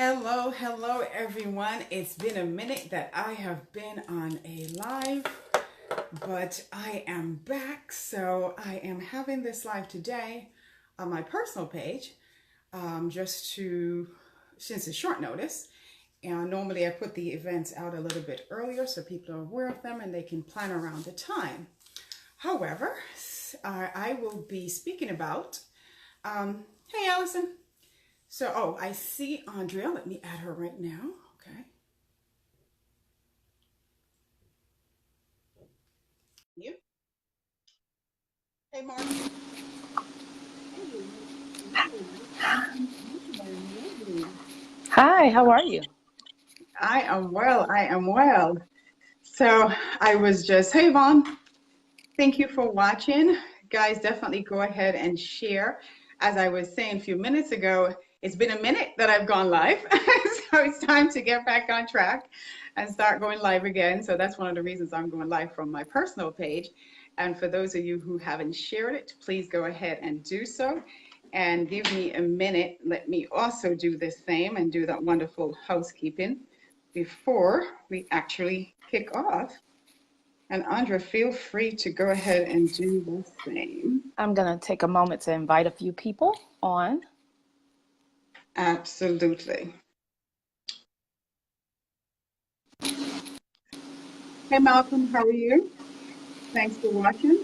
Hello everyone. It's been a minute that I have been on a live, but I am back. So I am having this live today on my personal page, just to, since it's short notice. And normally I put the events out a little bit earlier so people are aware of them and they can plan around the time. However, I will be speaking about, hey Allison. So, I see Aundrea. Let me add her right now. Okay. You. Hey, Mark. Hi, how are you? I am well. I am well. So I was just, hey, Vaughn, thank you for watching. Guys, definitely go ahead and share. As I was saying a few minutes ago, it's been a minute that I've gone live. So it's time to get back on track and start going live again. So that's one of the reasons I'm going live from my personal page. And for those of you who haven't shared it, please go ahead and do so. And give me a minute. Let me also do the same and do that wonderful housekeeping before we actually kick off. And Aundrea, feel free to go ahead and do the same. I'm going to take a moment to invite a few people on. Absolutely. Hey, Malcolm, how are you? Thanks for watching.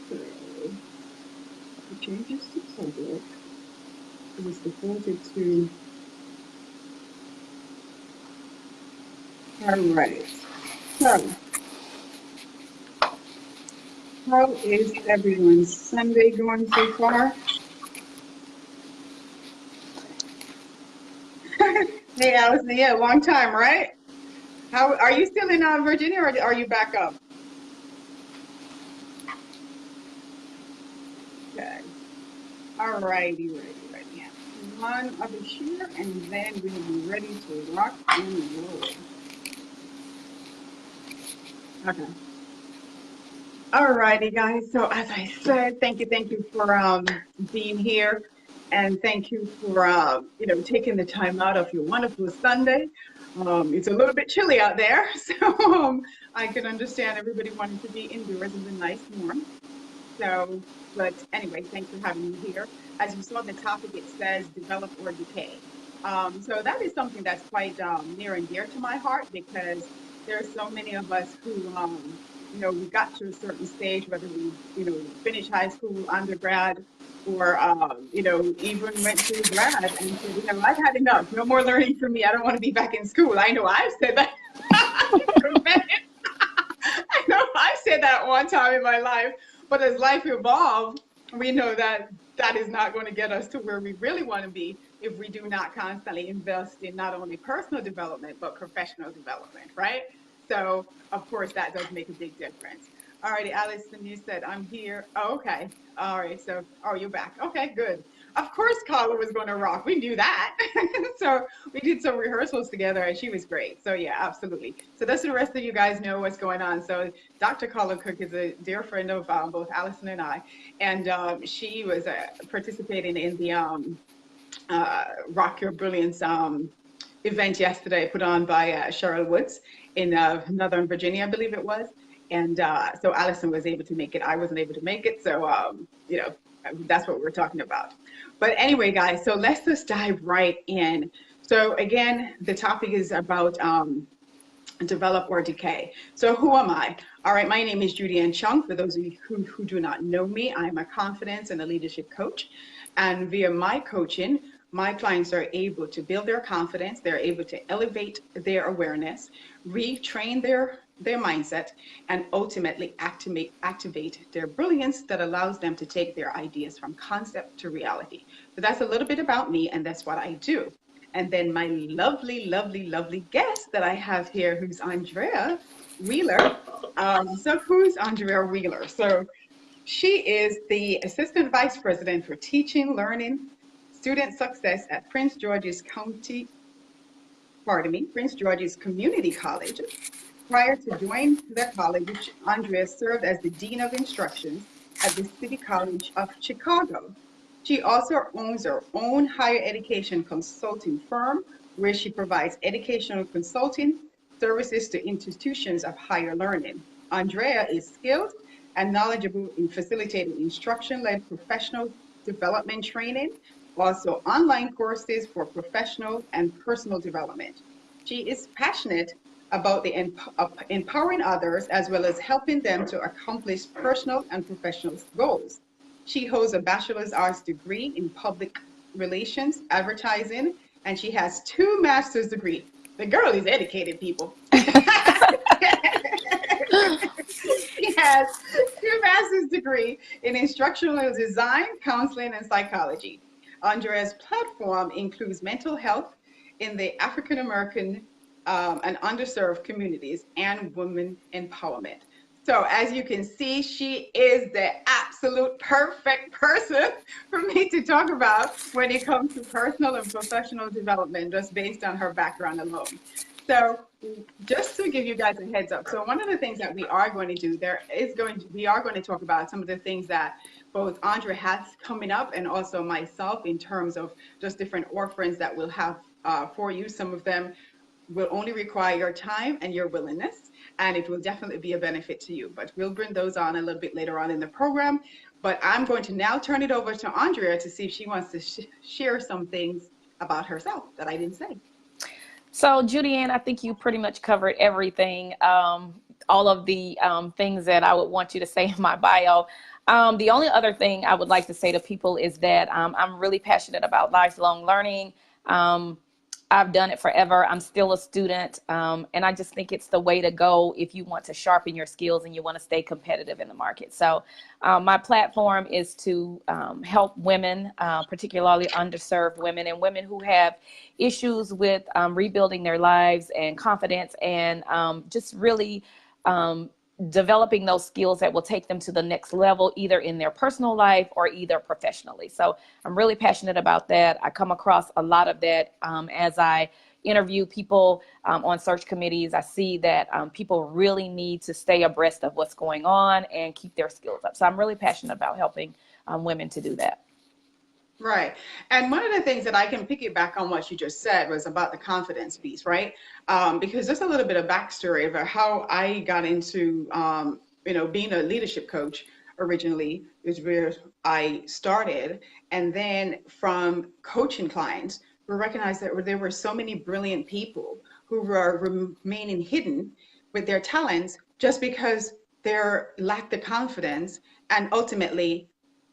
So, the changes to public. It was defaulted to. All right. So, how is everyone's Sunday going so far? Hey, Allison, yeah, long time, right? How are you still in Virginia, or are you back up? Okay. All righty, righty. One other share, and then we'll be ready to rock and roll. Okay. All righty, guys. So as I said, thank you for being here, and thank you for taking the time out of your wonderful Sunday. It's a little bit chilly out there, so I can understand everybody wanting to be indoors in the nice warm. So, but anyway, thanks for having me here. As you saw the topic, it says develop or decay. So that is something that's quite near and dear to my heart because there are so many of us who, we got to a certain stage, whether we, finish high school, undergrad, or, even went to grad and said, I've had enough. No more learning for me. I don't want to be back in school. I know I've said that. I know I said that one time in my life, but as life evolved, we know that that is not going to get us to where we really want to be if we do not constantly invest in not only personal development, but professional development, right? So, of course, that does make a big difference. All righty, Allison, you said I'm here. Oh, okay. All right. So, you're back. Okay, good. Of course, Carla was going to rock. We knew that. So we did some rehearsals together and she was great. So yeah, absolutely. So that's the rest of you guys know what's going on. So Dr. Carla Cook is a dear friend of both Allison and I. And she was participating in the Rock Your Brilliance event yesterday put on by Cheryl Woods in Northern Virginia, I believe it was. And so Allison was able to make it. I wasn't able to make it. So, that's what we're talking about. But anyway, guys, so let's just dive right in. So again, the topic is about develop or decay. So who am I? All right, my name is Judy Ann Chung. For those of you who do not know me, I'm a confidence and a leadership coach. And via my coaching, my clients are able to build their confidence. They're able to elevate their awareness, retrain their mindset, and ultimately activate their brilliance that allows them to take their ideas from concept to reality. So that's a little bit about me, and that's what I do. And then my lovely guest that I have here, who's Aundrea Wheeler. So who's Aundrea Wheeler? So she is the Assistant Vice President for Teaching, Learning, Student Success at Prince George's Community College. Prior to joining the college, Aundrea served as the Dean of Instruction at the City College of Chicago. She also owns her own higher education consulting firm where she provides educational consulting services to institutions of higher learning. Aundrea is skilled and knowledgeable in facilitating instruction-led professional development training, also online courses for professional and personal development. She is passionate about the empowering others as well as helping them to accomplish personal and professional goals. She holds a bachelor's arts degree in public relations, advertising, and she has two master's degrees. The girl is educated, people. She has two master's degree in instructional design, counseling, and psychology. Andrea's platform includes mental health in the African American and underserved communities and women empowerment. So as you can see, she is the absolute perfect person for me to talk about when it comes to personal and professional development, just based on her background alone. So just to give you guys a heads up, so one of the things that we are going to do, we are going to talk about some of the things that both Aundrea has coming up and also myself in terms of just different orphans that we'll have for you. Some of them will only require your time and your willingness, and it will definitely be a benefit to you. But we'll bring those on a little bit later on in the program. But I'm going to now turn it over to Aundrea to see if she wants to share some things about herself that I didn't say. So, Judy Ann, I think you pretty much covered everything, all of the things that I would want you to say in my bio. The only other thing I would like to say to people is that I'm really passionate about lifelong learning. I've done it forever. I'm still a student. And I just think it's the way to go if you want to sharpen your skills and you want to stay competitive in the market. So my platform is to help women, particularly underserved women and women who have issues with rebuilding their lives and confidence and just really developing those skills that will take them to the next level, either in their personal life or either professionally. So I'm really passionate about that. I come across a lot of that as I interview people on search committees. I see that people really need to stay abreast of what's going on and keep their skills up. So I'm really passionate about helping women to do that. Right. And one of the things that I can piggyback on what you just said was about the confidence piece, right? Because just a little bit of backstory about how I got into, being a leadership coach originally is where I started. And then from coaching clients, we recognized that there were so many brilliant people who were remaining hidden with their talents just because they lacked the confidence, and ultimately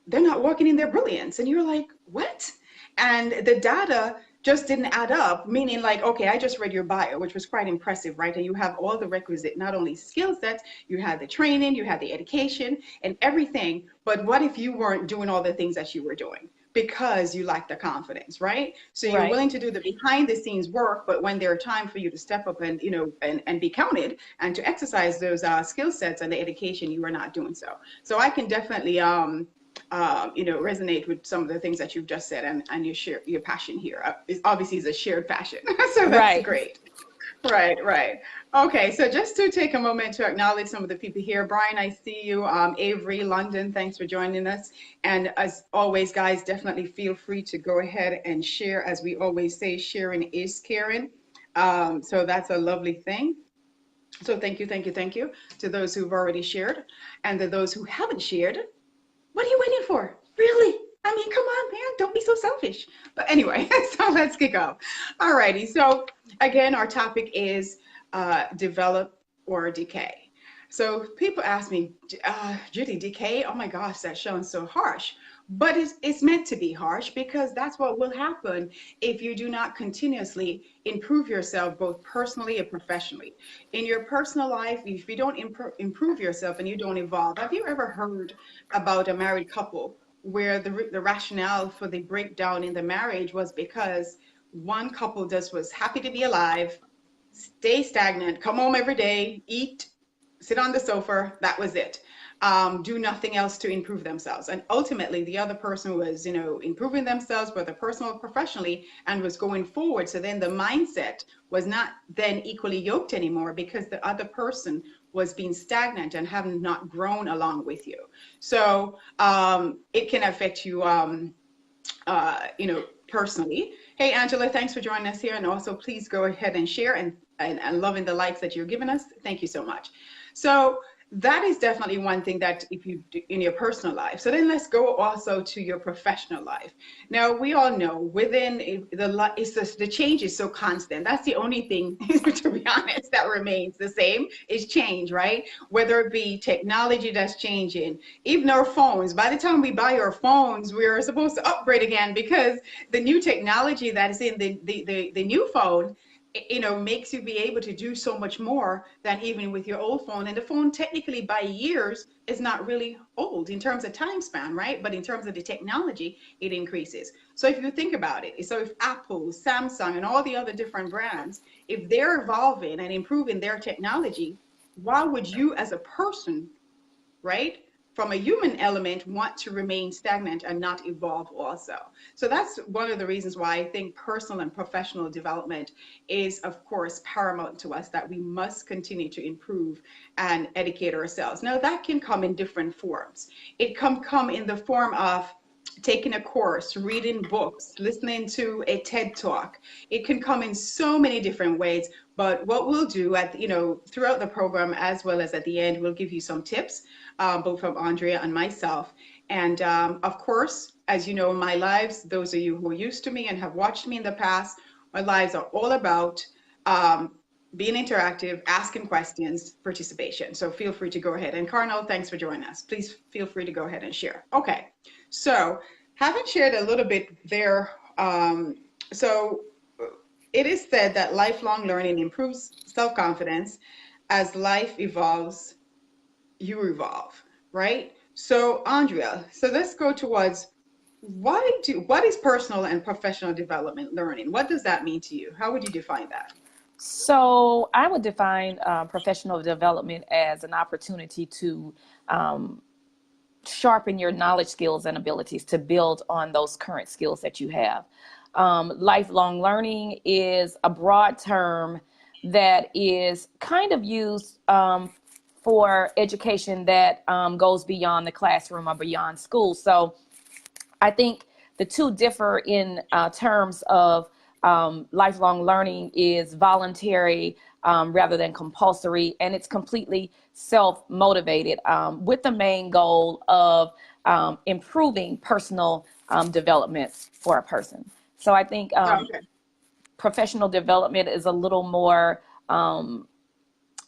they're not walking in their brilliance. And you're like, what? And the data just didn't add up, meaning like, okay, I just read your bio, which was quite impressive, right? And you have all the requisite, not only skill sets, you had the training, you had the education and everything. But what if you weren't doing all the things that you were doing? Because you lack the confidence, right? So you're willing to do the behind the scenes work, but when there's time for you to step up and, and be counted and to exercise those skill sets and the education, you are not doing so. So I can definitely, resonate with some of the things that you've just said, and your passion here is obviously a shared passion. So that's great. Right. Okay, so just to take a moment to acknowledge some of the people here. Brian, I see you. Avery, London, thanks for joining us. And as always, guys, definitely feel free to go ahead and share. As we always say, sharing is caring. So that's a lovely thing. So thank you to those who've already shared, and to those who haven't shared. What are you waiting for? Really? I mean, come on, man, don't be so selfish. But anyway, so let's kick off. All righty, so again, our topic is develop or decay. So people ask me, Judy, decay? Oh my gosh, that sounds so harsh. But it's meant to be harsh, because that's what will happen if you do not continuously improve yourself, both personally and professionally. In your personal life, if you don't improve yourself and you don't evolve, have you ever heard about a married couple where the rationale for the breakdown in the marriage was because one couple just was happy to be alive, stay stagnant, come home every day, eat, sit on the sofa, that was it. Do nothing else to improve themselves. And ultimately the other person was, improving themselves, whether personal or professionally, and was going forward. So then the mindset was not then equally yoked anymore, because the other person was being stagnant and having not grown along with you. So it can affect you personally. Hey, Angela, thanks for joining us here. And also, please go ahead and share and loving the likes that you're giving us. Thank you so much. So that is definitely one thing that if you do in your personal life. So then let's go also to your professional life. Now, we all know within the change is so constant. That's the only thing, to be honest, that remains the same is change, right? Whether it be technology that's changing, even our phones. By the time we buy our phones, we're supposed to upgrade again because the new technology that is in the new phone, makes you be able to do so much more than even with your old phone. And the phone technically by years is not really old in terms of time span, right? But in terms of the technology, it increases. So if you think about it, so if Apple, Samsung, and all the other different brands, if they're evolving and improving their technology, why would you as a person, right, from a human element, want to remain stagnant and not evolve also? So that's one of the reasons why I think personal and professional development is, of course, paramount to us, that we must continue to improve and educate ourselves. Now, that can come in different forms. It can come in the form of taking a course, reading books, listening to a TED Talk. It can come in so many different ways, but what we'll do throughout the program, as well as at the end, we'll give you some tips, both from Aundrea and myself. And of course, as you know, my lives, those of you who are used to me and have watched me in the past, my lives are all about being interactive, asking questions, participation. So feel free to go ahead. And Carnell, thanks for joining us. Please feel free to go ahead and share. Okay, so having shared a little bit there, so it is said that lifelong learning improves self-confidence. As life evolves, you evolve, right? So Aundrea, so let's go towards what is personal and professional development learning? What does that mean to you? How would you define that? So I would define professional development as an opportunity to sharpen your knowledge, skills, and abilities to build on those current skills that you have. Lifelong learning is a broad term that is kind of used for education that goes beyond the classroom or beyond school. So I think the two differ in terms of lifelong learning is voluntary rather than compulsory, and it's completely self-motivated with the main goal of improving personal development for a person. So I think Okay. professional development is a little more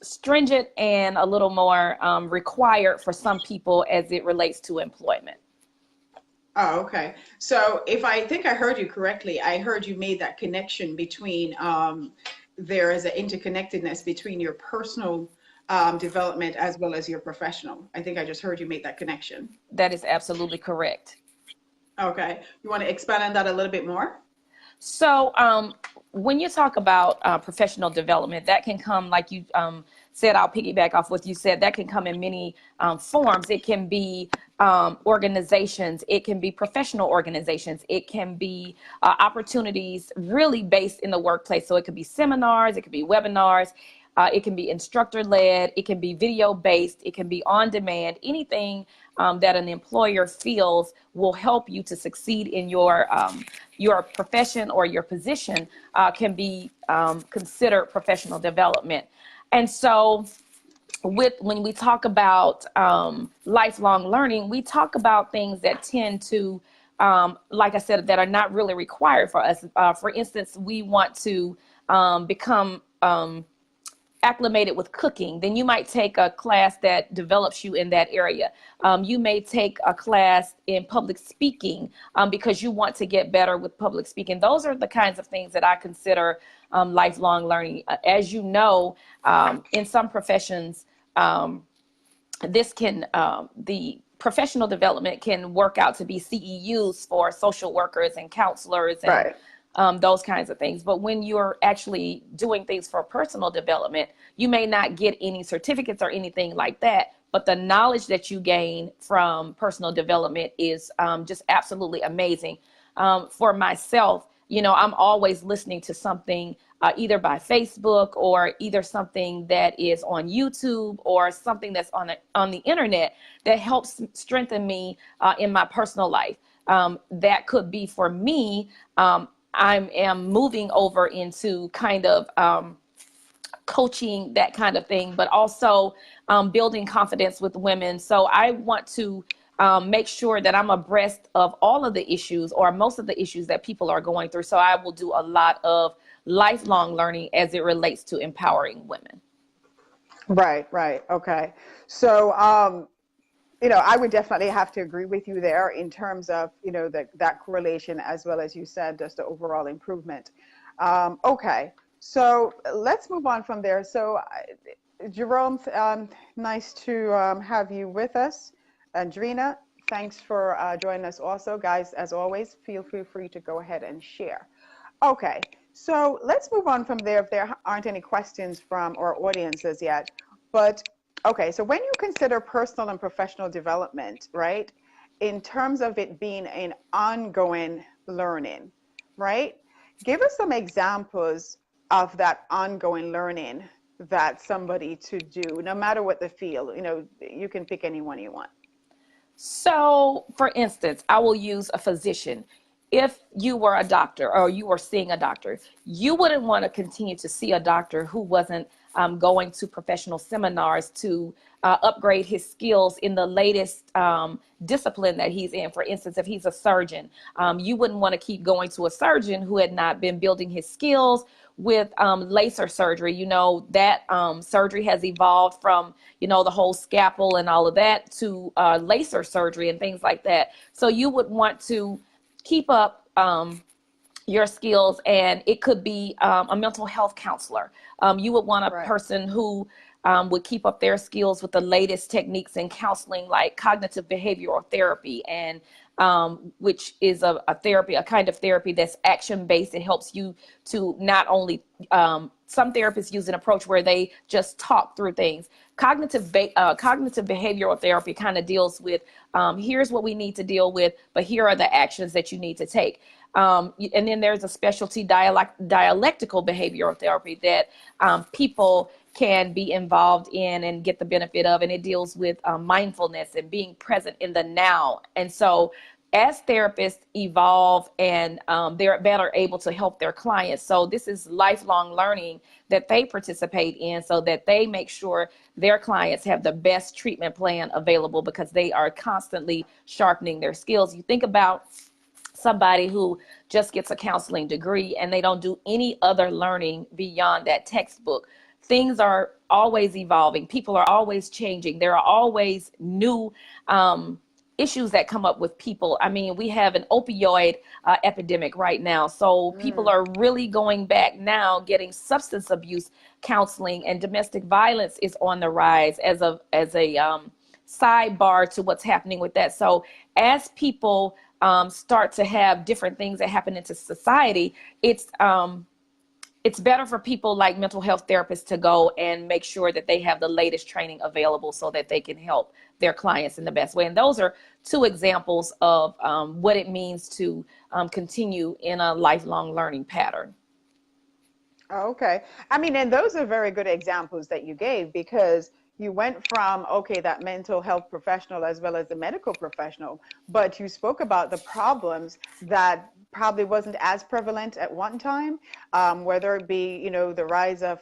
stringent and a little more required for some people as it relates to employment. Oh, okay. So if I think I heard you correctly, I heard you made that connection between there is an interconnectedness between your personal development as well as your professional. I think I just heard you make that connection. That is absolutely correct. Okay. You want to expand on that a little bit more? So when you talk about professional development, that can come, like you said, I'll piggyback off what you said, that can come in many forms. It can be organizations, it can be professional organizations, it can be opportunities really based in the workplace. So it could be seminars, it could be webinars, it can be instructor led, it can be video based, it can be on demand, anything that an employer feels will help you to succeed in your profession or your position can be considered professional development. And so when we talk about lifelong learning, we talk about things that tend to, like I said, that are not really required for us. For instance, we want to become acclimated with cooking, then you might take a class that develops you in that area. You may take a class in public speaking because you want to get better with public speaking. Those are the kinds of things that I consider lifelong learning. As you know, in some professions, the professional development can work out to be CEUs for social workers and counselors and Right. Those kinds of things. But when you're actually doing things for personal development, you may not get any certificates or anything like that. But the knowledge that you gain from personal development is just absolutely amazing. For myself, I'm always listening to something either by Facebook or either something that is on YouTube or something that's on the internet that helps strengthen me in my personal life. that could be for me. I am moving over into kind of coaching, that kind of thing, but also building confidence with women. So I want to make sure that I'm abreast of all of the issues or most of the issues that people are going through. So I will do a lot of lifelong learning as it relates to empowering women. Right, right. Okay. So, you know, I would definitely have to agree with you there in terms of, you know, that correlation, as well as you said, just the overall improvement. Okay. So let's move on from there. So, Jerome, nice to have you with us. Andrina, thanks for joining us also. Guys, as always, feel free to go ahead and share. Okay, so let's move on from there if there aren't any questions from our audiences yet. But okay, so when you consider personal and professional development, right, in terms of it being an ongoing learning, right, give us some examples of that ongoing learning that somebody to do, no matter what the field, you know, you can pick any one you want. So, for instance, I will use a physician. If you were a doctor or you were seeing a doctor, you wouldn't want to continue to see a doctor who wasn't going to professional seminars to upgrade his skills in the latest discipline that he's in. For instance, if he's a surgeon, you wouldn't want to keep going to a surgeon who had not been building his skills with laser surgery. You know, that surgery has evolved from, you know, the whole scalpel and all of that to laser surgery and things like that. So you would want to keep up your skills, and it could be a mental health counselor. You would want a Right. person who would keep up their skills with the latest techniques in counseling, like cognitive behavioral therapy, and which is a therapy, a kind of therapy that's action-based. It helps you to not only, some therapists use an approach where they just talk through things. Cognitive behavioral therapy kind of deals with, here's what we need to deal with, but here are the actions that you need to take. And then there's a specialty dialectical behavioral therapy that people can be involved in and get the benefit of, and it deals with mindfulness and being present in the now. And so as therapists evolve and they're better able to help their clients, so this is lifelong learning that they participate in, so that they make sure their clients have the best treatment plan available, because they are constantly sharpening their skills. You think about somebody who just gets a counseling degree and they don't do any other learning beyond that textbook. Things are always evolving. People are always changing. There are always new issues that come up with people. I mean, we have an opioid epidemic right now. So people are really going back now, getting substance abuse counseling, and domestic violence is on the rise as a sidebar to what's happening with that. So as people start to have different things that happen into society, it's better for people like mental health therapists to go and make sure that they have the latest training available so that they can help their clients in the best way. And those are two examples of what it means to continue in a lifelong learning pattern. Okay. I mean, and those are very good examples that you gave, because you went from, okay, that mental health professional as well as the medical professional, but you spoke about the problems that probably wasn't as prevalent at one time, whether it be, you know, the rise of,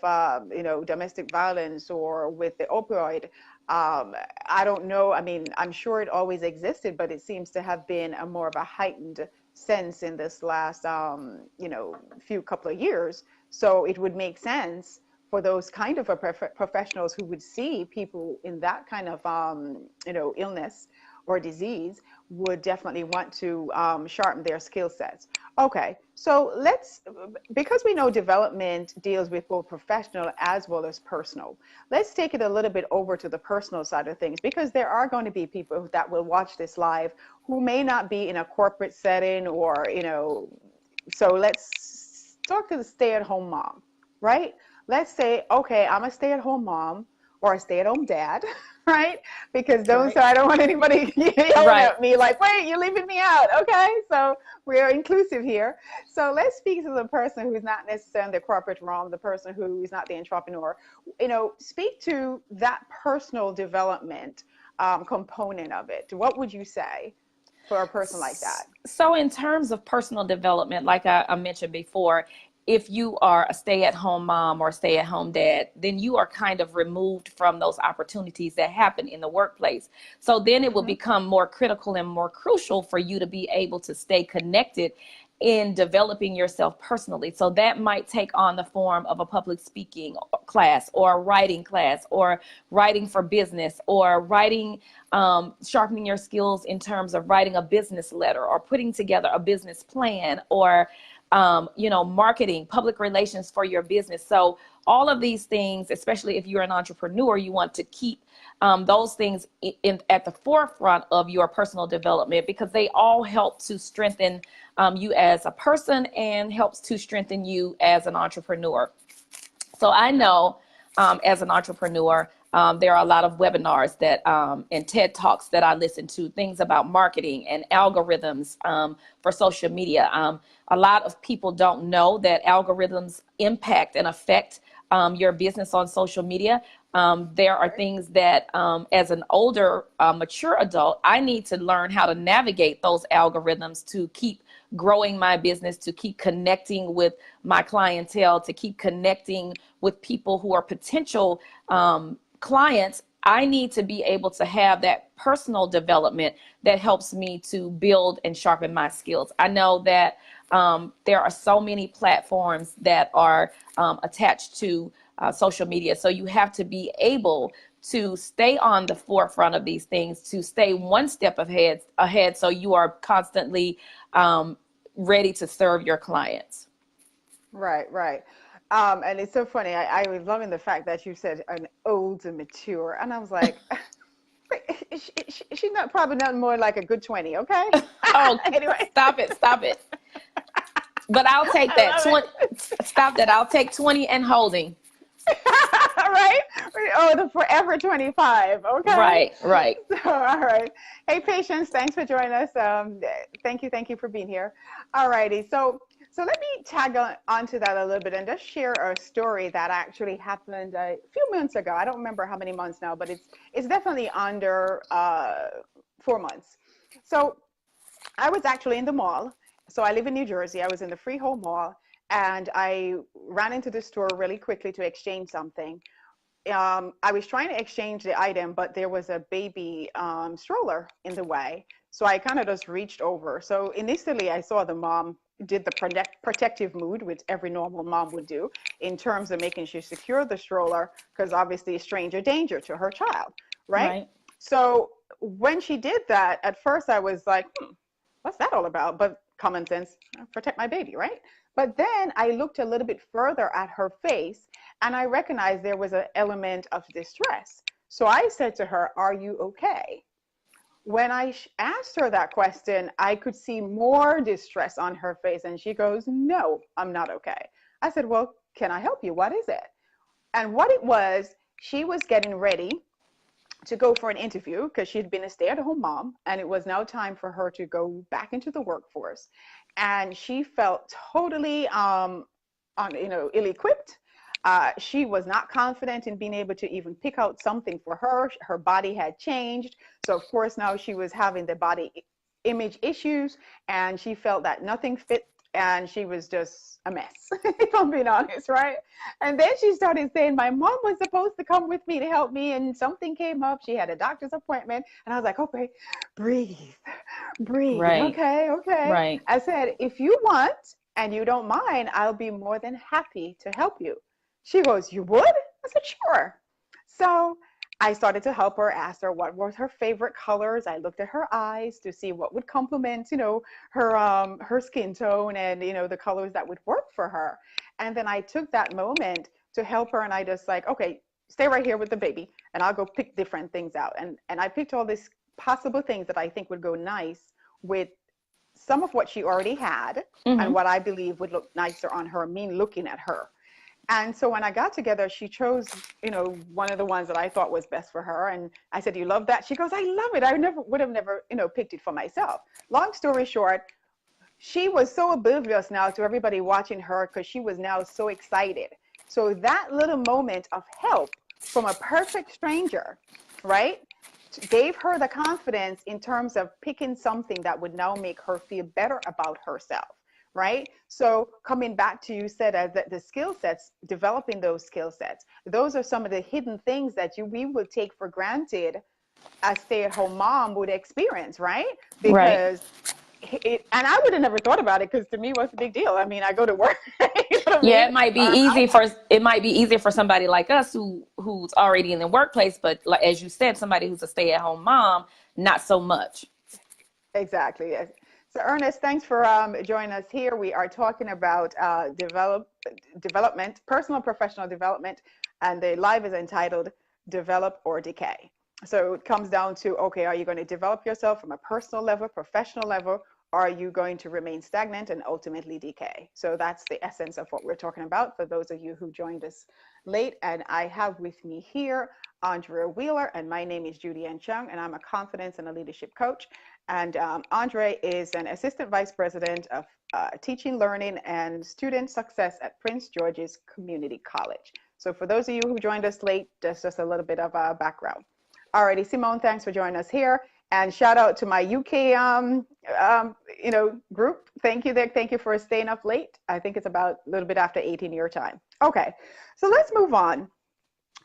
you know, domestic violence, or with the opioid. I don't know. I mean, I'm sure it always existed, but it seems to have been a more of a heightened sense in this last, you know, couple of years. So it would make sense for those kind of professionals who would see people in that kind of, you know, illness or disease, would definitely want to sharpen their skill sets. Okay, so because we know development deals with both professional as well as personal, let's take it a little bit over to the personal side of things, because there are going to be people that will watch this live who may not be in a corporate setting, or, you know, so let's talk to the stay-at-home mom, right? Let's say, okay, I'm a stay-at-home mom or a stay-at-home dad, right? Because Right. so I don't want anybody yelling Right. at me like, wait, you're leaving me out. Okay, so we are inclusive here. So let's speak to the person who's not necessarily in the corporate realm, the person who is not the entrepreneur. You know, speak to that personal development component of it. What would you say? for a person like that? So in terms of personal development, like I mentioned before, if you are a stay-at-home mom or stay-at-home dad, then you are kind of removed from those opportunities that happen in the workplace. So then it will become more critical and more crucial for you to be able to stay connected in developing yourself personally. So that might take on the form of a public speaking class or a writing class or writing for business or writing, sharpening your skills in terms of writing a business letter or putting together a business plan or marketing, public relations for your business. So all of these things, especially if you're an entrepreneur, you want to keep those things at the forefront of your personal development, because they all help to strengthen you as a person and helps to strengthen you as an entrepreneur. So I know as an entrepreneur, there are a lot of webinars that and TED Talks that I listen to, things about marketing and algorithms for social media. A lot of people don't know that algorithms impact and affect your business on social media. There are things that as an older, mature adult, I need to learn how to navigate those algorithms to keep growing my business, to keep connecting with my clientele, to keep connecting with people who are potential clients. I need to be able to have that personal development that helps me to build and sharpen my skills. I know that there are so many platforms that are attached to social media. So you have to be able to stay on the forefront of these things, to stay one step ahead so you are constantly ready to serve your clients. Right, right. And it's so funny. I was loving the fact that you said an old and mature. And I was like, she's not probably nothing more like a good 20, okay? Oh, anyway. Stop it. But I'll take that. Stop that. I'll take 20 and holding. Right? Oh, the forever 25. Okay. Right. So, all right. Hey, Patience, thanks for joining us. Thank you for being here. All righty. So let me tag on to that a little bit and just share a story that actually happened a few months ago. I don't remember how many months now, but it's definitely under 4 months. So I was actually in the mall. So I live in New Jersey. I was in the Freehold Mall, and I ran into the store really quickly to exchange something. I was trying to exchange the item, but there was a baby stroller in the way. So I kind of just reached over. So initially I saw the mom did the protective mood, which every normal mom would do, in terms of making sure she secure the stroller, because obviously stranger danger to her child, right? So when she did that, at first I was like, what's that all about? But common sense, protect my baby, right? But then I looked a little bit further at her face, and I recognized there was an element of distress. So I said to her, are you okay? When I asked her that question, I could see more distress on her face, and she goes, no, I'm not okay. I said, well, can I help you? What is it? And what it was, she was getting ready to go for an interview because she'd been a stay-at-home mom, and it was now time for her to go back into the workforce. And she felt totally ill-equipped. She was not confident in being able to even pick out something for her. Her body had changed. So of course now she was having the body image issues, and she felt that nothing fit, and she was just a mess, if I'm being honest, right? And then she started saying, my mom was supposed to come with me to help me, and something came up. She had a doctor's appointment. And I was like, okay, breathe. Right. Okay. Right. I said, if you want and you don't mind, I'll be more than happy to help you. She goes, you would? I said, sure. So I started to help her, asked her what was her favorite colors. I looked at her eyes to see what would complement, her skin tone and, the colors that would work for her. And then I took that moment to help her, and I just like, okay, stay right here with the baby, and I'll go pick different things out. And I picked all these possible things that I think would go nice with some of what she already had, and what I believe would look nicer on her, me looking at her. And so when I got together, she chose, one of the ones that I thought was best for her. And I said, you love that? She goes, I love it. I would have never, picked it for myself. Long story short, she was so oblivious now to everybody watching her because she was now so excited. So that little moment of help from a perfect stranger, right, gave her the confidence in terms of picking something that would now make her feel better about herself, right? So coming back to, you said as the skill sets, developing those skill sets, those are some of the hidden things that we would take for granted a stay-at-home mom would experience, right? Right. Because and I would have never thought about it, because to me, what's the big deal? I mean, I go to work. You know what I Yeah, mean? it might be easier for somebody like us who's already in the workplace, but like as you said, somebody who's a stay-at-home mom, not so much. Exactly. Yes. So Ernest, thanks for joining us here. We are talking about development, personal and professional development, and the live is entitled Develop or Decay. So it comes down to, okay, are you going to develop yourself from a personal level, professional level, or are you going to remain stagnant and ultimately decay? So that's the essence of what we're talking about for those of you who joined us late. And I have with me here Aundrea Wheeler, and my name is Judy Ann Chung, and I'm a confidence and a leadership coach. And Aundrea is an assistant vice president of teaching, learning, and student success at Prince George's Community College. So for those of you who joined us late, that's just a little bit of a background. Alrighty, Simone, thanks for joining us here. And shout out to my UK, group. Thank you, there. Thank you for staying up late. I think it's about a little bit after 18 your time. Okay, so let's move on.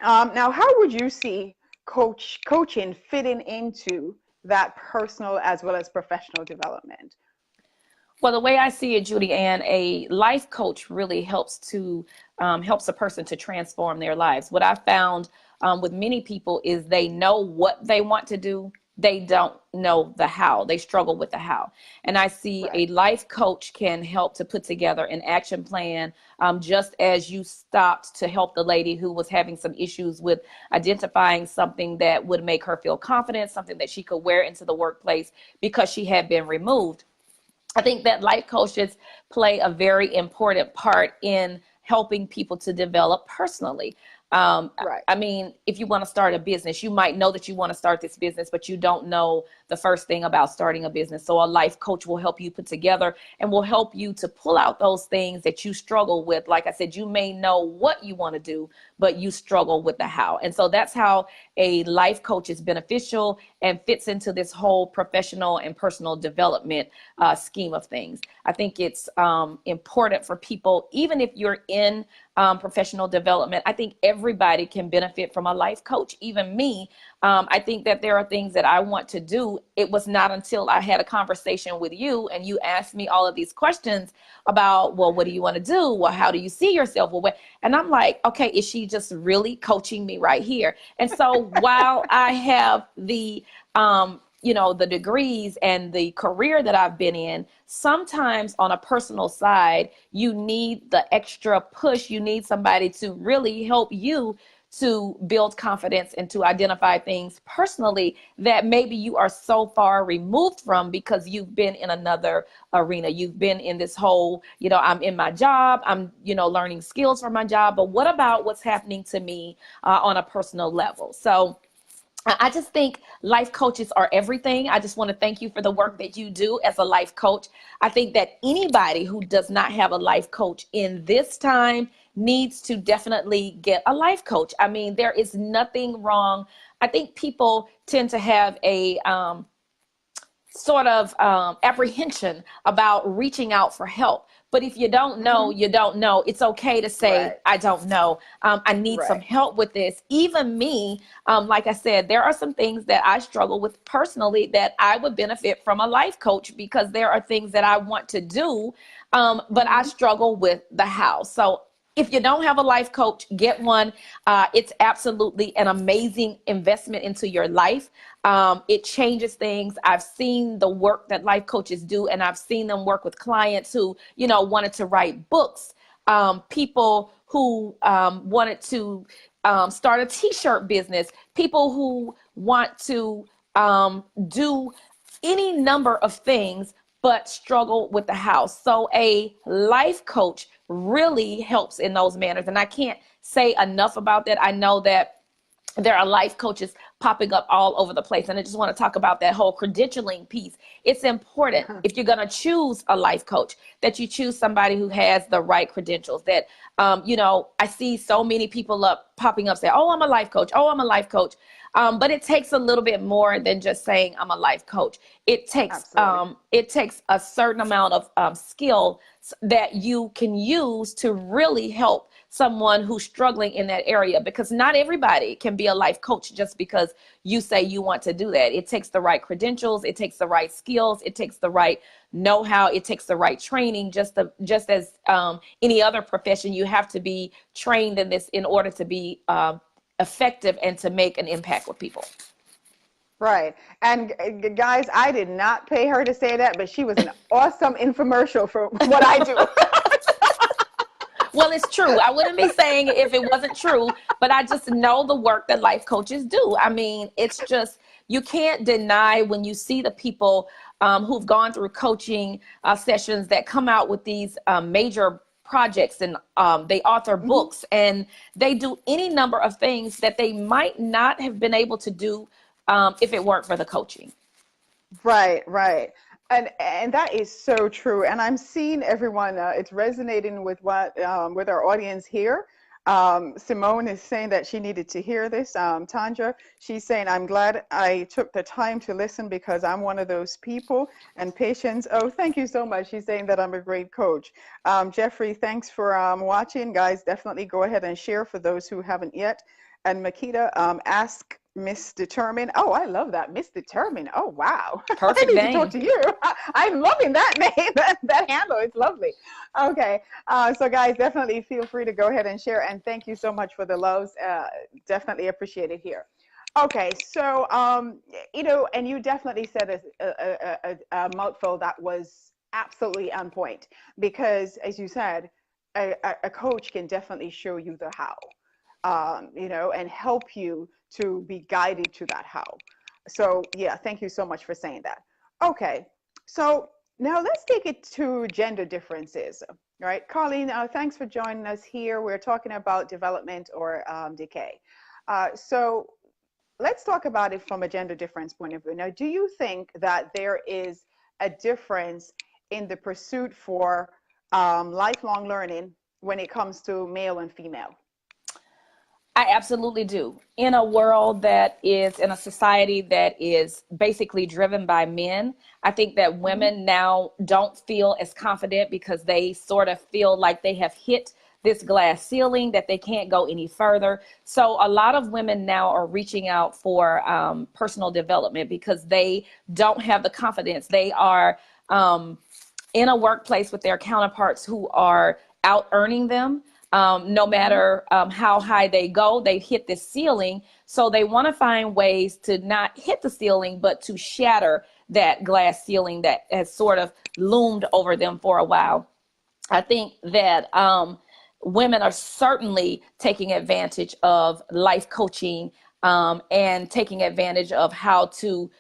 Now, how would you see coaching fitting into that personal as well as professional development? Well, the way I see it, Judy Ann, a life coach really helps a person to transform their lives. What I found with many people is they know what they want to do. They don't know the how. They struggle with the how. And I see a life coach can help to put together an action plan, just as you stopped to help the lady who was having some issues with identifying something that would make her feel confident, something that she could wear into the workplace because she had been removed. I think that life coaches play a very important part in helping people to develop personally. I mean, if you want to start a business, you might know that you want to start this business, but you don't know the first thing about starting a business. So a life coach will help you put together and will help you to pull out those things that you struggle with. Like I said, you may know what you want to do, but you struggle with the how. And so that's how a life coach is beneficial and fits into this whole professional and personal development scheme of things. I think it's important for people, even if you're in professional development. I think everybody can benefit from a life coach, even me. I think that there are things that I want to do. It was not until I had a conversation with you and you asked me all of these questions about, well, what do you want to do? Well, how do you see yourself? Well, and I'm like, okay, is she just really coaching me right here? And so while I have the the degrees and the career that I've been in, sometimes on a personal side, you need the extra push. You need somebody to really help you to build confidence and to identify things personally that maybe you are so far removed from because you've been in another arena. You've been in this whole, I'm in my job, I'm, learning skills for my job, but what about what's happening to me on a personal level? So I just think life coaches are everything. I just want to thank you for the work that you do as a life coach. I think that anybody who does not have a life coach in this time needs to definitely get a life coach. I mean, there is nothing wrong. I think people tend to have a sort of apprehension about reaching out for help. But if you don't know, you don't know. It's okay to say, I don't know. I need some help with this. Even me, like I said, there are some things that I struggle with personally that I would benefit from a life coach because there are things that I want to do, but I struggle with the how. So if you don't have a life coach, get one. It's absolutely an amazing investment into your life. It changes things. I've seen the work that life coaches do, and I've seen them work with clients who, wanted to write books, people who wanted to start a t-shirt business, people who want to do any number of things, but struggle with the how. So a life coach really helps in those manners. And I can't say enough about that. I know that there are life coaches popping up all over the place. And I just want to talk about that whole credentialing piece. It's important if you're going to choose a life coach that you choose somebody who has the right credentials. That, I see so many people popping up say, oh, I'm a life coach. Oh, I'm a life coach. But it takes a little bit more than just saying I'm a life coach. It takes a certain amount of skill that you can use to really help someone who's struggling in that area, because not everybody can be a life coach just because you say you want to do that. It takes the right credentials, it takes the right skills, it takes the right know-how, it takes the right training. Just as any other profession, you have to be trained in this in order to be effective and to make an impact with people. Right. And guys, I did not pay her to say that, but she was an awesome infomercial for what I do. Well, it's true. I wouldn't be saying it if it wasn't true, but I just know the work that life coaches do. I mean, it's just, you can't deny when you see the people who've gone through coaching sessions that come out with these major projects, and they author books, and they do any number of things that they might not have been able to do if it weren't for the coaching. Right. And that is so true. And I'm seeing everyone, it's resonating with what, with our audience here. Simone is saying that she needed to hear this. Tanja, she's saying, I'm glad I took the time to listen because I'm one of those people. And Patience, oh, thank you so much. She's saying that I'm a great coach. Jeffrey, thanks for watching. Guys, definitely go ahead and share for those who haven't yet. And Makita, ask Miss Determined. Oh, I love that. Miss Determined. Oh, wow. Perfect name. I need to talk to you. I'm loving that name, that handle. It's lovely. Okay. So guys, definitely feel free to go ahead and share. And thank you so much for the loves. Definitely appreciate it here. Okay. So, you know, and you definitely said a mouthful that was absolutely on point, because as you said, a coach can definitely show you the how. You know, and help you to be guided to that how. So yeah, thank you so much for saying that. Okay, so now let's take it to gender differences. All right, Colleen, thanks for joining us here. We're talking about development or decay. So let's talk about it from a gender difference point of view. Now, do you think that there is a difference in the pursuit for lifelong learning when it comes to male and female? I absolutely do. In a world that is, in a society that is basically driven by men, I think that women now don't feel as confident because they sort of feel like they have hit this glass ceiling, that they can't go any further. So a lot of women now are reaching out for personal development because they don't have the confidence. They are in a workplace with their counterparts who are out earning them. No matter how high they go, they've hit this ceiling. So they want to find ways to not hit the ceiling, but to shatter that glass ceiling that has sort of loomed over them for a while. I think that women are certainly taking advantage of life coaching and taking advantage of how to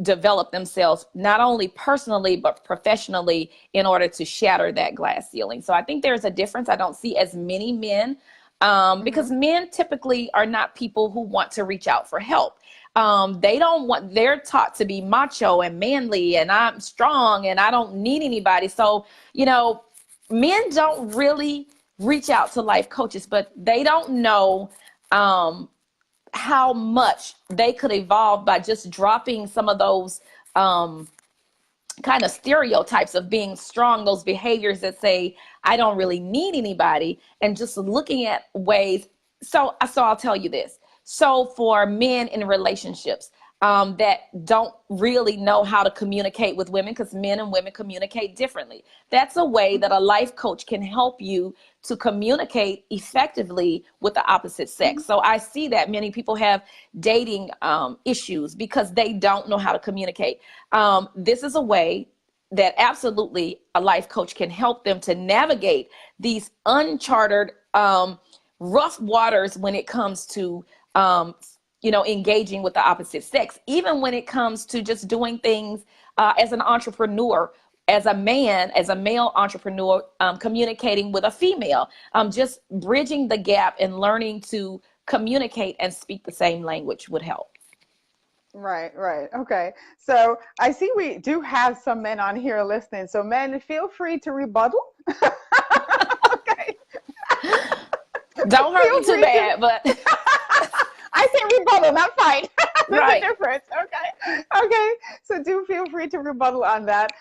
develop themselves, not only personally, but professionally, in order to shatter that glass ceiling. So I think there's a difference. I don't see as many men because men typically are not people who want to reach out for help. They're taught to be macho and manly, and I'm strong and I don't need anybody. So, you know, men don't really reach out to life coaches, but they don't know how much they could evolve by just dropping some of those kind of stereotypes of being strong, those behaviors that say, I don't really need anybody, and just looking at ways. So I'll tell you this. So for men in relationships that don't really know how to communicate with women, because men and women communicate differently, that's a way that a life coach can help you to communicate effectively with the opposite sex. So I see that many people have dating issues because they don't know how to communicate. This is a way that absolutely a life coach can help them to navigate these uncharted, rough waters when it comes to, you know, engaging with the opposite sex, even when it comes to just doing things as an entrepreneur, as a man, as a male entrepreneur, communicating with a female, just bridging the gap and learning to communicate and speak the same language would help. Right. Okay. So I see we do have some men on here listening. So men, feel free to rebuttal. Okay. Don't hurt me too bad, but I say rebuttal, not fight. There's Right. a difference. Okay. Okay. So do feel free to rebuttal on that.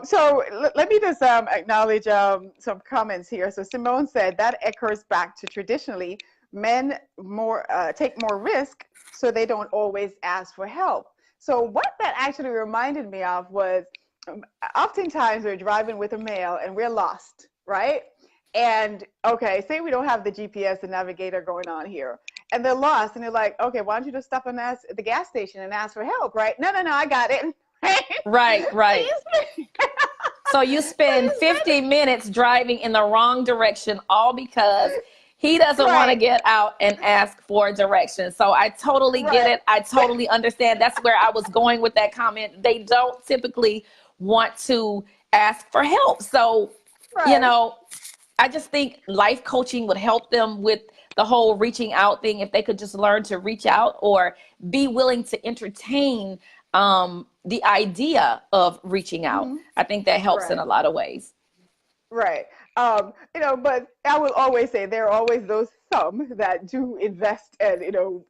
So let me just acknowledge some comments here. So Simone said that echoes back to traditionally men take more risk, so they don't always ask for help. So what that actually reminded me of was oftentimes we're driving with a male and we're lost, right? And okay, say we don't have the GPS and navigator going on here, and they're lost, and they're like, okay, why don't you just stop and ask at the gas station and ask for help, right? No, I got it. Right, right. So you spend 50 minutes driving in the wrong direction, all because he doesn't want to get out and ask for directions. So I totally get it. I totally understand. That's where I was going with that comment. They don't typically want to ask for help. So, you know, I just think life coaching would help them with the whole reaching out thing. If they could just learn to reach out or be willing to entertain the idea of reaching out. I think that helps in a lot of ways. Right. You know, but I will always say there are always those some that do invest and, you know,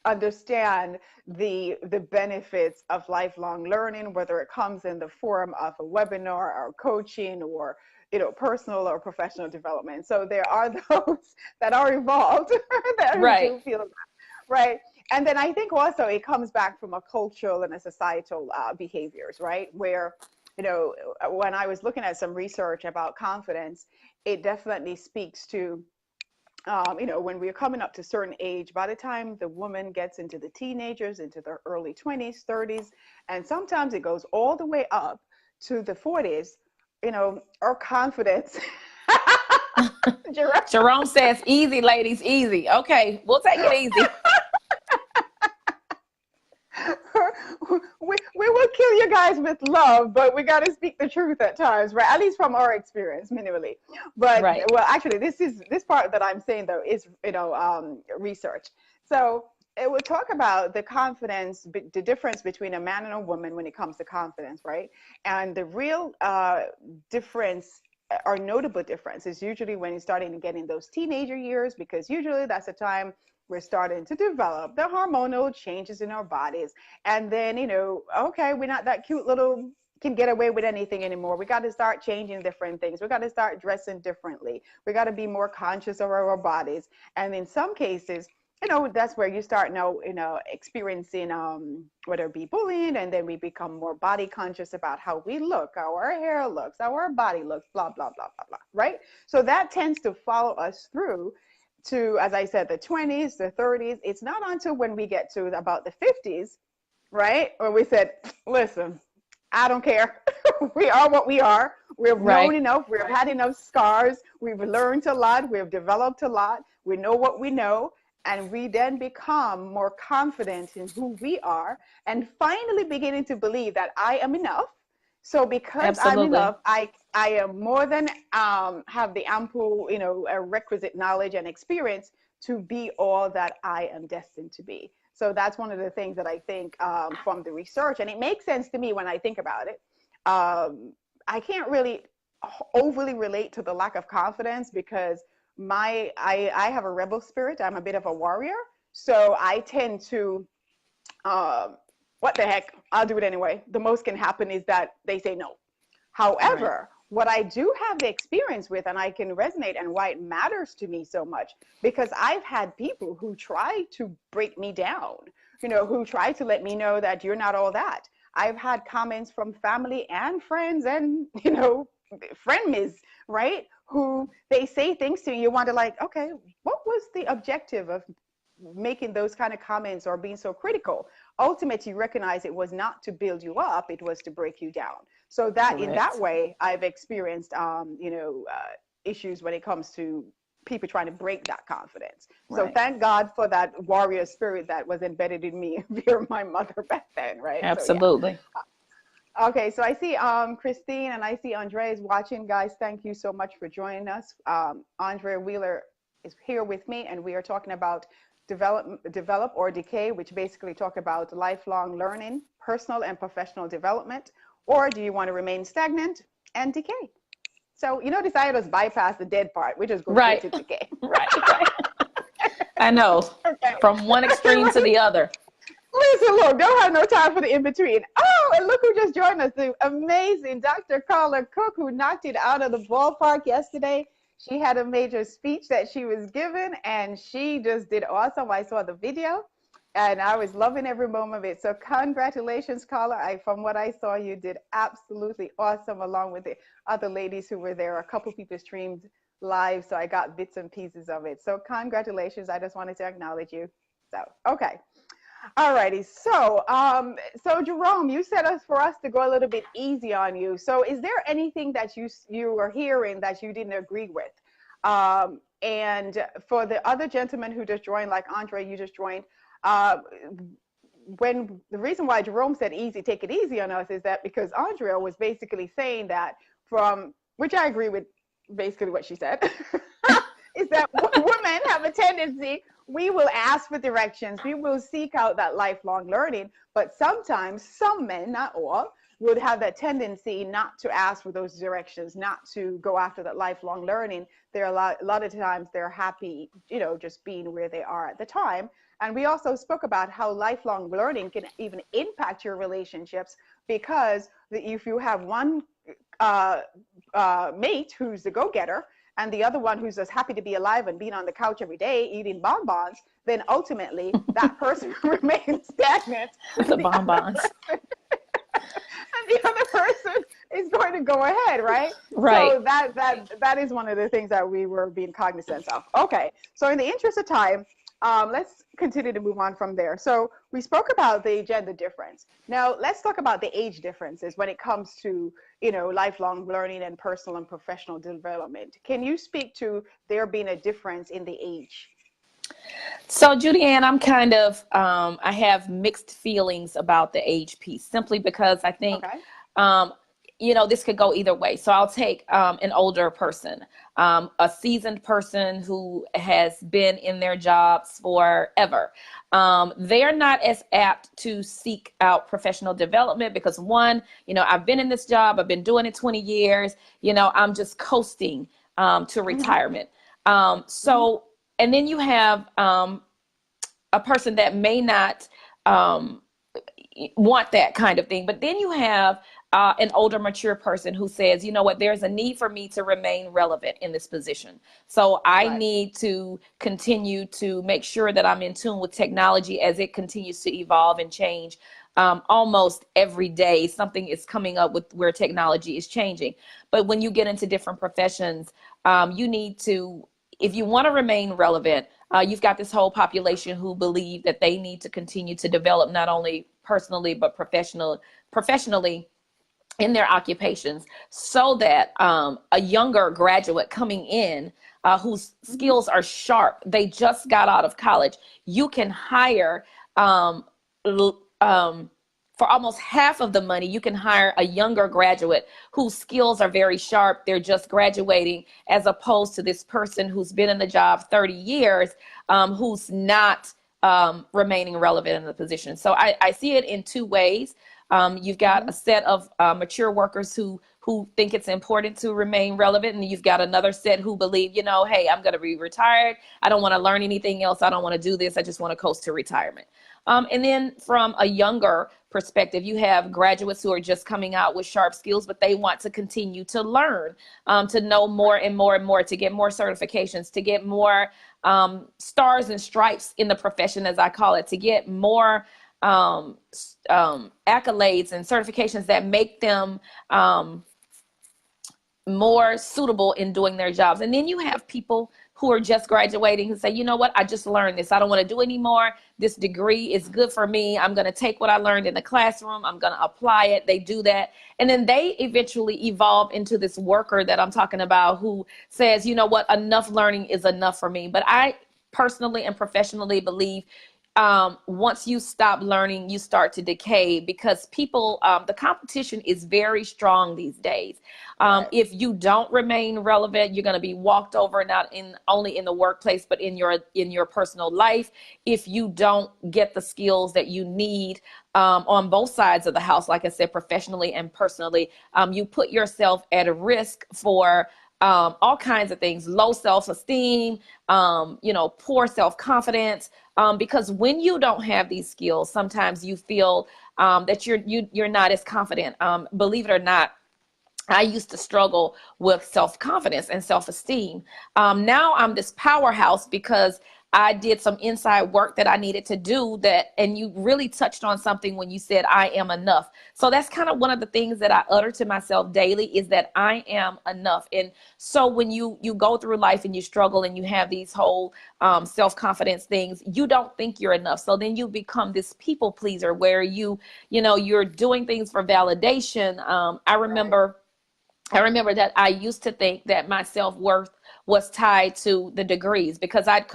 understand the benefits of lifelong learning, whether it comes in the form of a webinar or coaching or, you know, personal or professional development. So there are those that are involved that do feel that, right? And then I think also it comes back from a cultural and a societal behaviors, right? Where, you know, when I was looking at some research about confidence, it definitely speaks to, you know, when we're coming up to a certain age, by the time the woman gets into the teenagers, into their early 20s, 30s, and sometimes it goes all the way up to the 40s, you know, our confidence. Jerome says, easy, ladies, easy. Okay, we'll take it easy. We will kill you guys with love, but we got to speak the truth at times, right? At least from our experience, minimally. But well, actually, this part that I'm saying though is, you know, research. So it will talk about the confidence, the difference between a man and a woman when it comes to confidence, right? And the real difference or notable difference is usually when you're starting to get in those teenager years, because usually that's the time we're starting to develop the hormonal changes in our bodies. And then, you know, okay, we're not that cute little can get away with anything anymore. We got to start changing different things. We got to start dressing differently. We got to be more conscious of our bodies. And in some cases, you know, that's where you start now, you know, experiencing whether it be bullying, and then we become more body conscious about how we look, how our hair looks, how our body looks, blah, blah, blah, blah, blah, right? So that tends to follow us through to, as I said, the 20s, the 30s. It's not until when we get to about the 50s, right? When we said, listen, I don't care. We are what we are. We've known enough. We've had enough scars. We've learned a lot. We've developed a lot. We know what we know. And we then become more confident in who we are and finally beginning to believe that I am enough. So because I'm enough, I am more than have the ample, you know, requisite knowledge and experience to be all that I am destined to be. So that's one of the things that I think from the research, and it makes sense to me when I think about it. I can't really overly relate to the lack of confidence because I have a rebel spirit. I'm a bit of a warrior. So I tend to, what the heck, I'll do it anyway. The most can happen is that they say no. However, what I do have the experience with, and I can resonate, and why it matters to me so much, because I've had people who try to break me down, you know, who try to let me know that you're not all that. I've had comments from family and friends and, you know, frenemies, right? Who they say things to you, you wonder like, okay, what was the objective of making those kind of comments or being so critical? Ultimately, you recognize it was not to build you up, it was to break you down. So that in that way, I've experienced, you know, issues when it comes to people trying to break that confidence. So thank God for that warrior spirit that was embedded in me via my mother back then, right? Absolutely. So, yeah. Okay, so I see Christine and I see Aundrea is watching. Guys, thank you so much for joining us. Aundrea Wheeler is here with me, and we are talking about develop or decay, which basically talk about lifelong learning, personal and professional development, or do you want to remain stagnant and decay? So you notice I just bypass the dead part. We just go straight to decay. Right. I know. From one extreme to the other. Listen, look, don't have no time for the in-between. Oh, and look who just joined us, the amazing Dr. Carla Cook, who knocked it out of the ballpark yesterday. She had a major speech that she was given, and she just did awesome. I saw the video, and I was loving every moment of it. So congratulations, Carla. From what I saw, you did absolutely awesome, along with the other ladies who were there. A couple people streamed live, so I got bits and pieces of it. So congratulations. I just wanted to acknowledge you. So, okay. All righty. So, so Jerome, you said for us to go a little bit easy on you. So is there anything that you were hearing that you didn't agree with? And for the other gentleman who just joined, like Aundrea, you just joined, when the reason why Jerome said easy, take it easy on us, is that because Aundrea was basically saying that which I agree with basically what she said, is that women have a tendency, we will ask for directions, we will seek out that lifelong learning, but sometimes some men, not all, would have that tendency not to ask for those directions, not to go after that lifelong learning. There are a lot of times they're happy, just being where they are at the time. And we also spoke about how lifelong learning can even impact your relationships, because if you have one mate who's the go-getter, and the other one who's just happy to be alive and being on the couch every day eating bonbons, then ultimately that person remains stagnant. The bonbons. And the other person is going to go ahead, right? Right. So that is one of the things that we were being cognizant of. Okay, so in the interest of time, let's continue to move on from there. So we spoke about the gender difference. Now let's talk about the age differences when it comes to, lifelong learning and personal and professional development. Can you speak to there being a difference in the age? So Judy-Ann, I'm kind of, I have mixed feelings about the age piece, simply because I think, okay, this could go either way. So I'll take an older person, a seasoned person who has been in their jobs forever. They're not as apt to seek out professional development because, one, I've been in this job, I've been doing it 20 years, I'm just coasting to retirement. So, and then you have a person that may not want that kind of thing, but then you have an older, mature person who says, you know what, there's a need for me to remain relevant in this position. So I need to continue to make sure that I'm in tune with technology as it continues to evolve and change. Almost every day, something is coming up with where technology is changing. But when you get into different professions, you need to, if you want to remain relevant, you've got this whole population who believe that they need to continue to develop not only personally, but professionally in their occupations, so that a younger graduate coming in whose skills are sharp, they just got out of college, you can hire for almost half of the money, you can hire a younger graduate whose skills are very sharp. They're just graduating, as opposed to this person who's been in the job 30 years, who's not remaining relevant in the position. So I see it in two ways. You've got a set of mature workers who think it's important to remain relevant. And you've got another set who believe, hey, I'm going to be retired. I don't want to learn anything else. I don't want to do this. I just want to coast to retirement. And then from a younger perspective, you have graduates who are just coming out with sharp skills, but they want to continue to learn, to know more and more and more, to get more certifications, to get more stars and stripes in the profession, as I call it, to get more accolades and certifications that make them more suitable in doing their jobs. And then you have people who are just graduating who say, you know what, I just learned this. I don't want to do anymore. This degree is good for me. I'm going to take what I learned in the classroom. I'm going to apply it. They do that. And then they eventually evolve into this worker that I'm talking about who says, you know what, enough learning is enough for me. But I personally and professionally believe once you stop learning, you start to decay, because people, the competition is very strong these days. If you don't remain relevant, you're going to be walked over, not only in the workplace, but in your personal life. If you don't get the skills that you need on both sides of the house, like I said, professionally and personally, you put yourself at risk for all kinds of things: low self-esteem, poor self-confidence, because when you don't have these skills, sometimes you feel that you're not as confident. Believe it or not, I used to struggle with self-confidence and self-esteem. Now I'm this powerhouse because I did some inside work that I needed to do that, and you really touched on something when you said I am enough. So that's kind of one of the things that I utter to myself daily, is that I am enough. And so when you go through life and you struggle and you have these whole self-confidence things, you don't think you're enough. So then you become this people pleaser where you're doing things for validation. I remember that I used to think that my self-worth was tied to the degrees, because I'd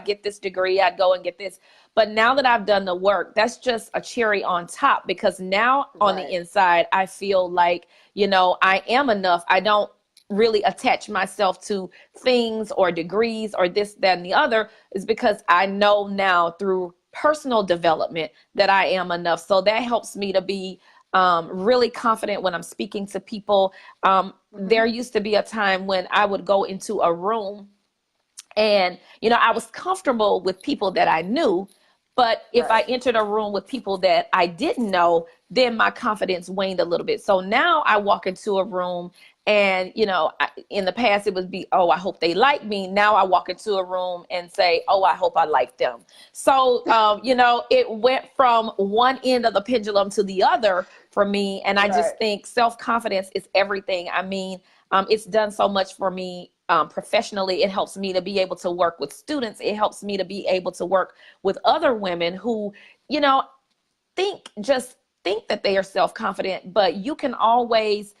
get this degree, I'd go and get this. But now that I've done the work, that's just a cherry on top, because now on the inside, I feel like, I am enough. I don't really attach myself to things or degrees or this, that, and the other, is because I know now through personal development that I am enough. So that helps me to be really confident when I'm speaking to people. There used to be a time when I would go into a room and, I was comfortable with people that I knew, but if I entered a room with people that I didn't know, then my confidence waned a little bit. So now I walk into a room and, in the past it would be, oh, I hope they like me. Now I walk into a room and say, oh, I hope I like them. So, it went from one end of the pendulum to the other for me. And I just think self-confidence is everything. I mean, it's done so much for me professionally. It helps me to be able to work with students. It helps me to be able to work with other women who, think that they are self-confident, but you can always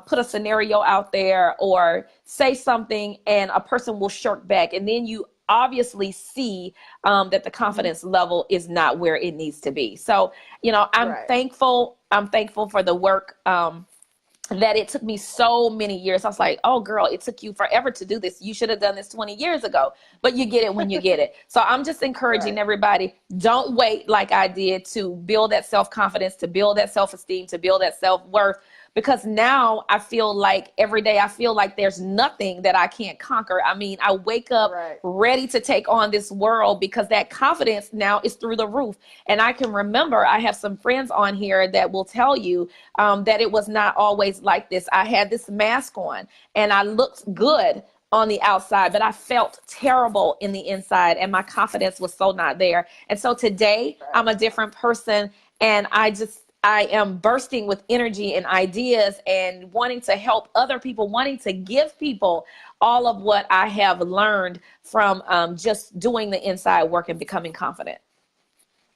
put a scenario out there or say something and a person will shirk back. And then you obviously see that the confidence level is not where it needs to be. So, I'm thankful. I'm thankful for the work that it took me so many years. I was like, oh girl, it took you forever to do this. You should have done this 20 years ago, but you get it when you get it. So I'm just encouraging everybody, don't wait like I did to build that self-confidence, to build that self-esteem, to build that self-worth. Because now I feel like every day I feel like there's nothing that I can't conquer. I mean, I wake up ready to take on this world because that confidence now is through the roof. And I can remember, I have some friends on here that will tell you that it was not always like this. I had this mask on and I looked good on the outside, but I felt terrible in the inside and my confidence was so not there. And so today I'm a different person, and I am bursting with energy and ideas and wanting to help other people, wanting to give people all of what I have learned from just doing the inside work and becoming confident.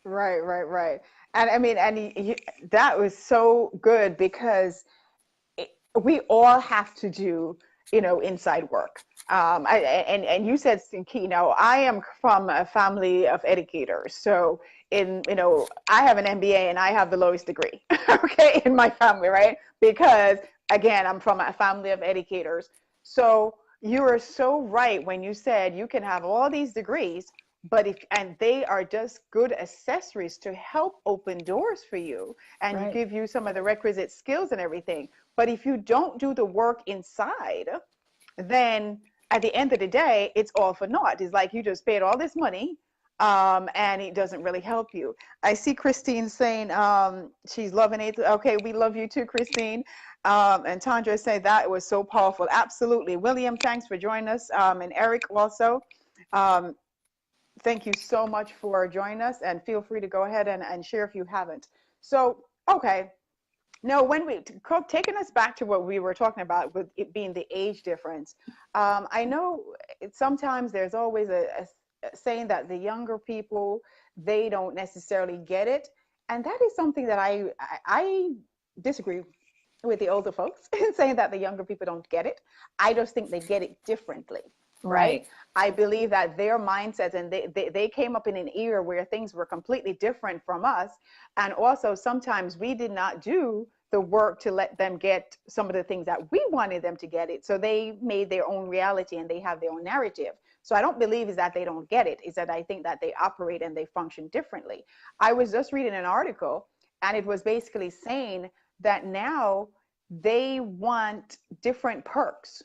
Right. And I mean, that was so good, because we all have to do, inside work. And you said, Sinki, I am from a family of educators. So I have an MBA and I have the lowest degree, okay, in my family, right? Because again, I'm from a family of educators. So you are so right when you said you can have all these degrees, but and they are just good accessories to help open doors for you and give you some of the requisite skills and everything. But if you don't do the work inside, then at the end of the day, it's all for naught. It's like you just paid all this money and it doesn't really help you. I see Christine saying she's loving it. Okay, we love you too, Christine. And Tandra said that it was so powerful. Absolutely. William, thanks for joining us. And Eric also. Thank you so much for joining us, and feel free to go ahead and share if you haven't. So, okay. No, taking us back to what we were talking about with it being the age difference. I know sometimes there's always a saying that the younger people, they don't necessarily get it. And that is something that I disagree with the older folks in saying that the younger people don't get it. I just think they get it differently. Right. I believe that their mindsets, and they came up in an era where things were completely different from us. And also sometimes we did not do the work to let them get some of the things that we wanted them to get it. So they made their own reality and they have their own narrative. So I don't believe is that they don't get it, is that I think that they operate and they function differently. I was just reading an article and it was basically saying that now they want different perks.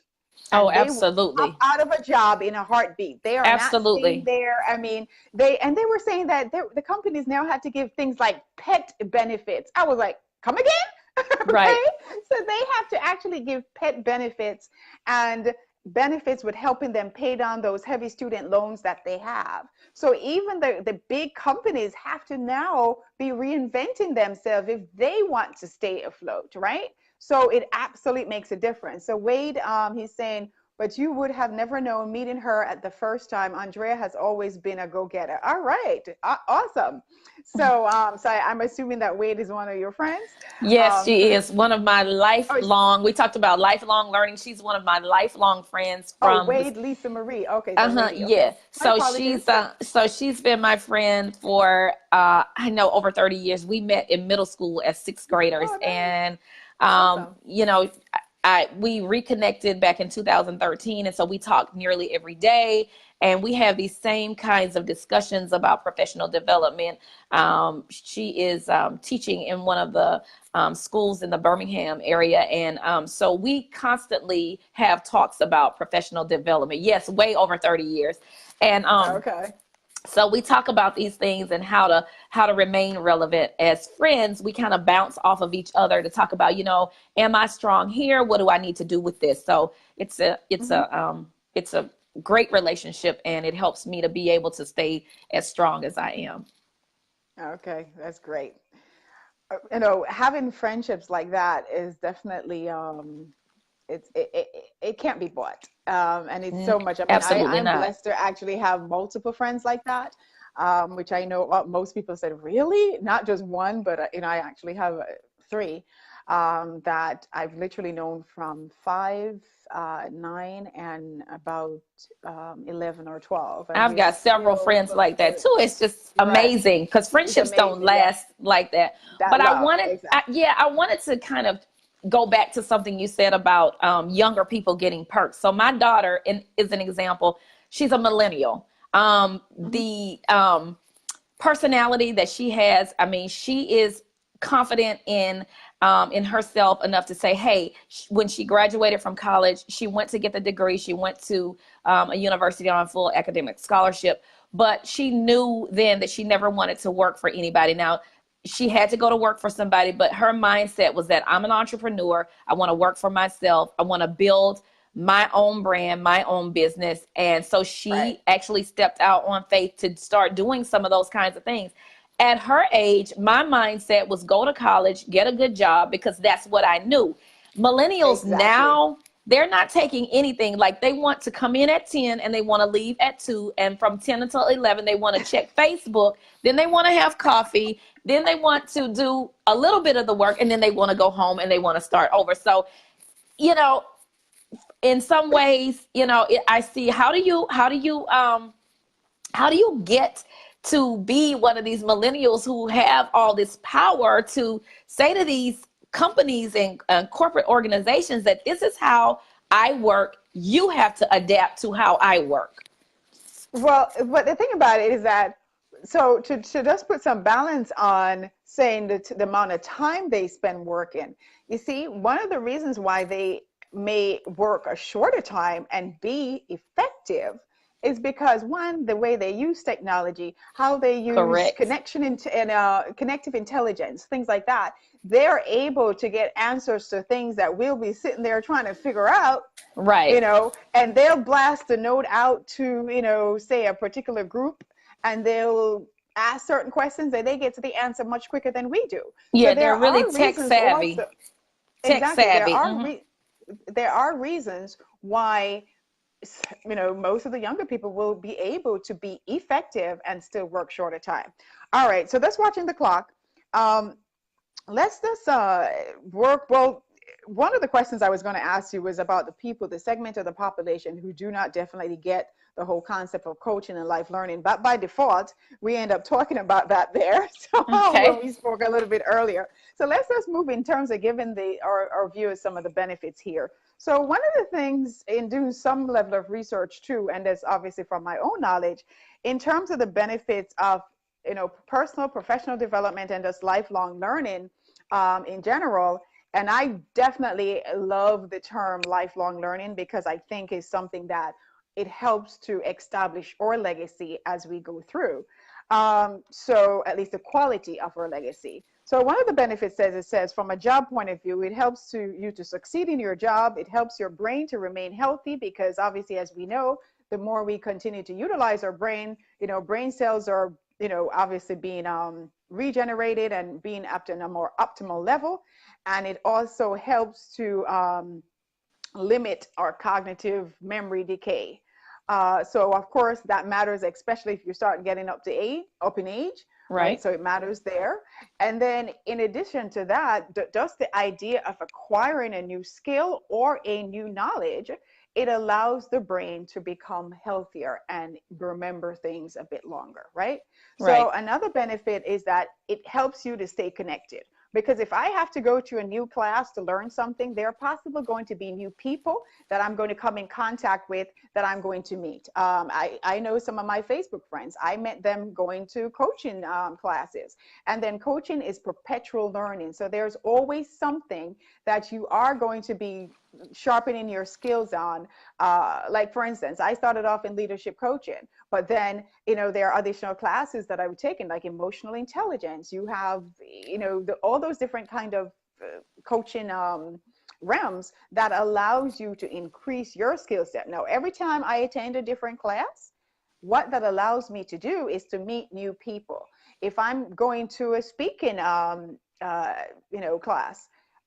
Oh, and they will absolutely. hop out of a job in a heartbeat. They are not staying Absolutely. there. I mean, they were saying that the companies now had to give things like pet benefits. I was like, come again? Right. Right? So they have to actually give pet benefits and benefits with helping them pay down those heavy student loans that they have. So even the big companies have to now be reinventing themselves if they want to stay afloat, right? So it absolutely makes a difference. So Wade, he's saying, but you would have never known meeting her at the first time. Aundrea has always been a go-getter. All right, awesome. So, so I'm assuming that Wade is one of your friends. Yes, So she is one of my oh, lifelong. We talked about lifelong learning. She's one of my lifelong friends oh, from the. Wade, Lisa Marie. Okay, the Uh-huh, lady. Okay, yeah. my So apologies. she's been my friend for I know over 30 years. We met in middle school as sixth graders, Oh, nice, and awesome. you know, we reconnected back in 2013, and so we talk nearly every day, and we have these same kinds of discussions about professional development. She is teaching in one of the schools in the Birmingham area. And so we constantly have talks about professional development. Yes, way over 30 years. And Okay. so we talk about these things and how to remain relevant as friends. We kind of bounce off of each other to talk about, am I strong here? What do I need to do with this? So it's a great relationship, and it helps me to be able to stay as strong as I am. Okay, that's great. Having friendships like that is definitely it can't be bought. And it's so much. I mean, Absolutely I'm not. blessed to actually have multiple friends like that, which I know most people said, really? Not just one, but I actually have three that I've literally known from 5, 9, and about 11 or 12, and I've we're got several still friends close like that to too. It's just right. amazing because It's friendships don't amazing, yeah. last like that. That But love, exactly. I wanted to kind of go back to something you said about younger people getting perks. So my daughter is an example. She's a millennial. Hmm. The personality that she has, I mean, she is confident in herself enough to say, hey, when she graduated from college, she went to get the degree. She went to a university on full academic scholarship, but she knew then that she never wanted to work for anybody. Now, she had to go to work for somebody, but her mindset was that I'm an entrepreneur. I want to work for myself. I want to build my own brand, my own business. And so Right. she actually stepped out on faith to start doing some of those kinds of things. At her age, my mindset was go to college, get a good job, because that's what I knew. Millennials Exactly. now, they're not taking anything. Like, they want to come in at 10 and they want to leave at 2. And from 10 until 11, they want to check Facebook. Then they want to have coffee. Then they want to do a little bit of the work. And then they want to go home and they want to start over. So, you know, in some ways, I see how do you get to be one of these millennials who have all this power to say to these companies and corporate organizations that this is how I work. You have to adapt to how I work. Well, but the thing about it is that, so to just put some balance on saying that the amount of time they spend working, you see, one of the reasons why they may work a shorter time and be effective is because, one, the way they use technology, how they use Correct. connective intelligence, things like that, they're able to get answers to things that we'll be sitting there trying to figure out, Right. and they'll blast a note out to, say a particular group, and they'll ask certain questions and they get to the answer much quicker than we do. So Yeah, they're there really are tech reasons savvy. also, Tech exactly, savvy. there are reasons why, most of the younger people will be able to be effective and still work shorter time. All right, so that's watching the clock. Let's just work. Well, one of the questions I was going to ask you was about the people, the segment of the population who do not definitely get the whole concept of coaching and life learning. But by default, we end up talking about that there. So when Okay. we spoke a little bit earlier. So let's just move in terms of giving our viewers some of the benefits here. So one of the things in doing some level of research too, and that's obviously from my own knowledge, in terms of the benefits of personal, professional development and just lifelong learning in general, And I definitely love the term lifelong learning because I think it's something that it helps to establish our legacy as we go through. So at least the quality of our legacy. So one of the benefits says, it says from a job point of view, it helps you to succeed in your job. It helps your brain to remain healthy because obviously, as we know, the more we continue to utilize our brain, brain cells are, obviously being regenerated and being up to a more optimal level. And it also helps to limit our cognitive memory decay. So of course that matters, especially if you start getting up in age, right? So it matters there. And then in addition to that, just the idea of acquiring a new skill or a new knowledge, it allows the brain to become healthier and remember things a bit longer, right? So another benefit is that it helps you to stay connected. Because if I have to go to a new class to learn something, there are possibly going to be new people that I'm going to come in contact with that I'm going to meet. I know some of my Facebook friends. I met them going to coaching classes. And then coaching is perpetual learning. So there's always something that you are going to be sharpening your skills on. Like for instance, I started off in leadership coaching, but then, there are additional classes that I've taken, like emotional intelligence. You have, all those different kind of coaching realms that allows you to increase your skill set. Now, every time I attend a different class, what that allows me to do is to meet new people. If I'm going to a speaking, class,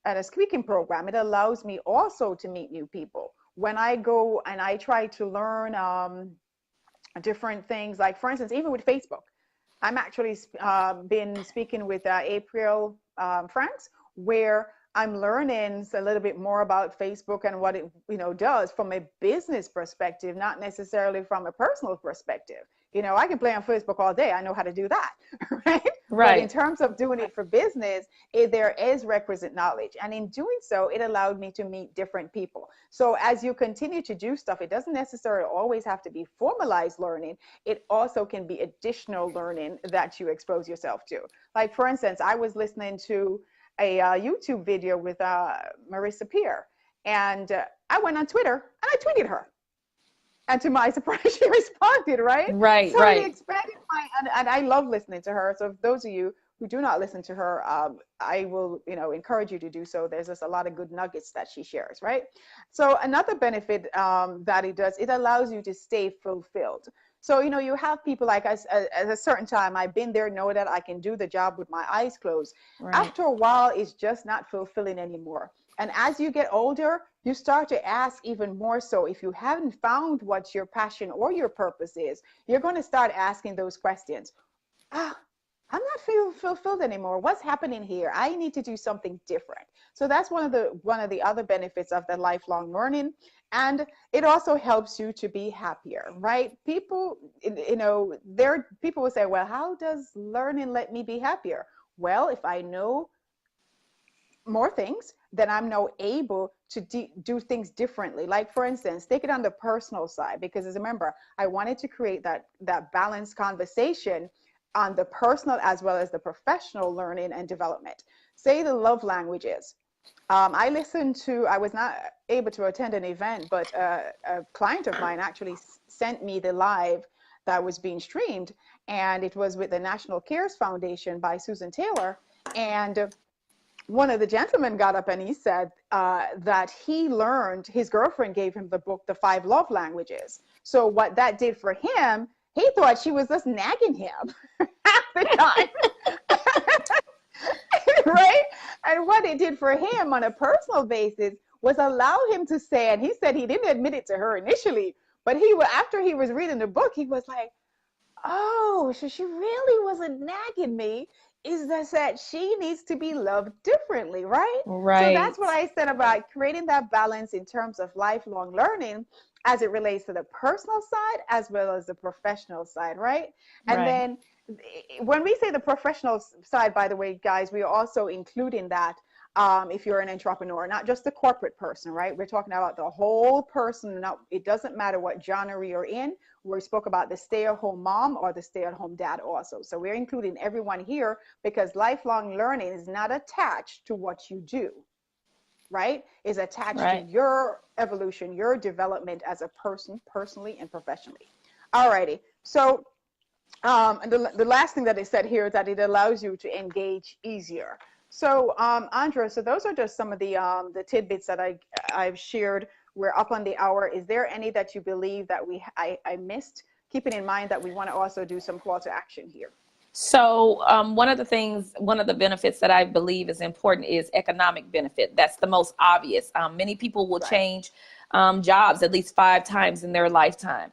at a speaking program, it allows me also to meet new people. When I go and I try to learn different things, like for instance, even with Facebook, I'm actually been speaking with April Franks, where I'm learning a little bit more about Facebook and what it does from a business perspective, not necessarily from a personal perspective. I can play on Facebook all day. I know how to do that, right? But in terms of doing it for business, there is requisite knowledge. And in doing so, it allowed me to meet different people. So as you continue to do stuff, it doesn't necessarily always have to be formalized learning. It also can be additional learning that you expose yourself to. Like, for instance, I was listening to a YouTube video with Marissa Peer. And I went on Twitter and I tweeted her. And to my surprise, she responded, right? So it expanded and I love listening to her. So if those of you who do not listen to her, I will, encourage you to do so. There's just a lot of good nuggets that she shares, right? So another benefit that it does, it allows you to stay fulfilled. So, you have people like us at a certain time, I've been there, know that I can do the job with my eyes closed. After a while, it's just not fulfilling anymore. And as you get older, you start to ask even more so. If you haven't found what your passion or your purpose is, you're going to start asking those questions. I'm not feeling fulfilled anymore. What's happening here? I need to do something different. So that's one of the other benefits of the lifelong learning. And it also helps you to be happier, right? People, people will say, well, how does learning let me be happier? Well, if I know more things, then I'm now able to do things differently. Like for instance, take it on the personal side, because as remember, I wanted to create that balanced conversation on the personal as well as the professional learning and development. Say the love languages. I was not able to attend an event, but a client of mine actually sent me the live that was being streamed, and it was with the National Cares Foundation by Susan Taylor. And one of the gentlemen got up and he said that he learned, his girlfriend gave him the book, The 5 Love Languages. So what that did for him, he thought she was just nagging him half the time. Right? And what it did for him on a personal basis was allow him to say, and he said he didn't admit it to her initially, but after he was reading the book, he was like, oh, so she really wasn't nagging me. Is that she needs to be loved differently, right? So that's what I said about creating that balance in terms of lifelong learning as it relates to the personal side as well as the professional side, right? And then when we say the professional side, by the way, guys, we are also including that if you're an entrepreneur, not just the corporate person, right? We're talking about the whole person. Now, it doesn't matter what genre you're in. We spoke about the stay-at-home mom or the stay-at-home dad also. So we're including everyone here because lifelong learning is not attached to what you do. right? Is attached to Right. your evolution, your development as a person, personally and professionally. Alrighty. So and the last thing that they said here is that it allows you to engage easier. So, Aundrea, so those are just some of the tidbits that I've shared. We're up on the hour. Is there any that you believe that I missed? Keeping in mind that we want to also do some call to action here. So one of the benefits that I believe is important is economic benefit. That's the most obvious. Many people will Right. change jobs at least 5 times in their lifetime.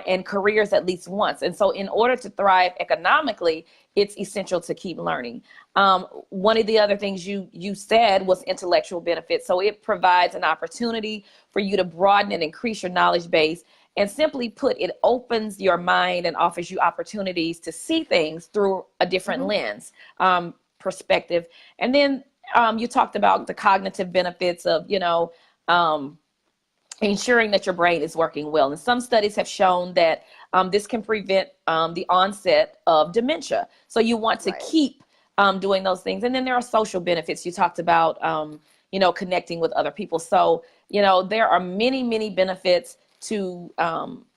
And careers at least once. And so in order to thrive economically, it's essential to keep learning. One of the other things you said was intellectual benefit. So it provides an opportunity for you to broaden and increase your knowledge base. And simply put, it opens your mind and offers you opportunities to see things through a different lens, perspective. And then you talked about the cognitive benefits of, ensuring that your brain is working well. And some studies have shown that this can prevent the onset of dementia. So you want to keep doing those things. And then there are social benefits. You talked about, connecting with other people. So, there are many, many benefits to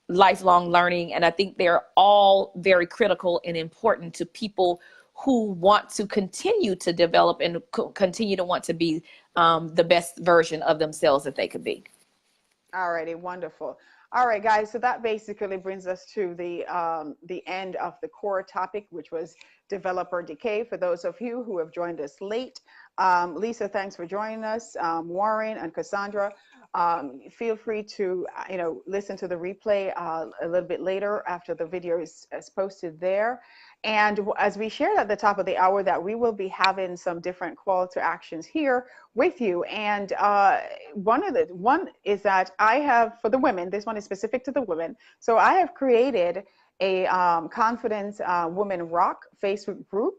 lifelong learning. And I think they're all very critical and important to people who want to continue to develop and continue to want to be the best version of themselves that they could be. All righty, wonderful. All right, guys, so that basically brings us to the end of the core topic, which was developer decay. For those of you who have joined us late, Lisa, thanks for joining us. Warren and Cassandra, feel free to listen to the replay a little bit later after the video is posted there. And as we shared at the top of the hour, that we will be having some different call to actions here with you. And one is that I have, for the women, this one is specific to the women. So I have created a Confidence Women Rock Facebook group.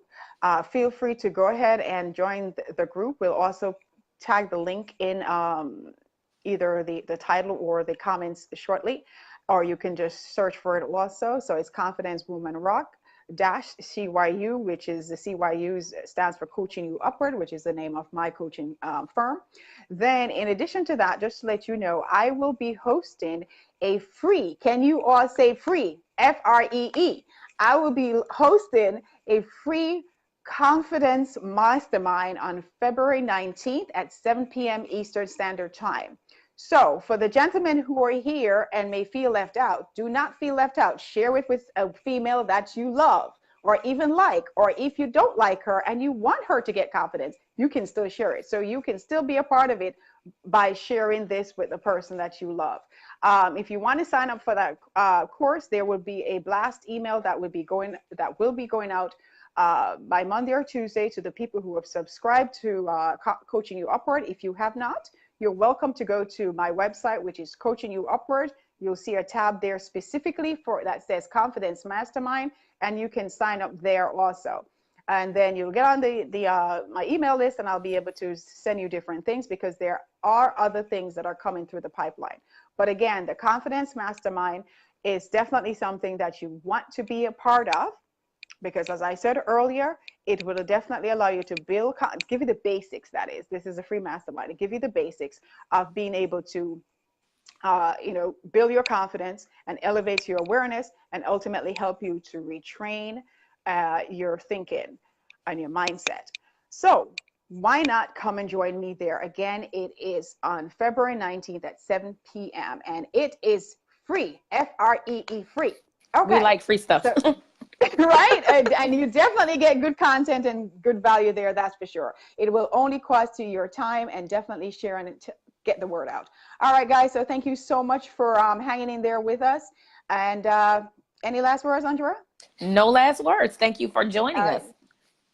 Feel free to go ahead and join the group. We'll also tag the link in either the title or the comments shortly, or you can just search for it also. So it's Confidence Women Rock -CYU, which is the CYU stands for Coaching You Upward, which is the name of my coaching firm. Then in addition to that, just to let you know, I will be hosting a free, can you all say free? Free. I will be hosting a free Confidence Mastermind on February 19th at 7 p.m. Eastern Standard Time. So for the gentlemen who are here and may feel left out, do not feel left out. Share it with a female that you love or even like, or if you don't like her and you want her to get confidence, you can still share it. So you can still be a part of it by sharing this with the person that you love. If you want to sign up for that course, there will be a blast email that will be going out by Monday or Tuesday to the people who have subscribed to Coaching You Upward. If you have not, you're welcome to go to my website, which is Coaching You Upward. You'll see a tab there specifically that says Confidence Mastermind, and you can sign up there also. And then you'll get on my email list, and I'll be able to send you different things because there are other things that are coming through the pipeline. But again, the Confidence Mastermind is definitely something that you want to be a part of, because as I said earlier, it will definitely allow you to give you the basics, that is. This is a free mastermind. To give you the basics of being able to, build your confidence and elevate your awareness and ultimately help you to retrain your thinking and your mindset. So why not come and join me there? Again, it is on February 19th at 7 p.m. and it is free, Free, free. Okay. We like free stuff. So, right? And you definitely get good content and good value there, that's for sure. It will only cost you your time, and definitely share and get the word out. All right, guys, so thank you so much for hanging in there with us. And any last words, Aundrea? No last words. Thank you for joining us.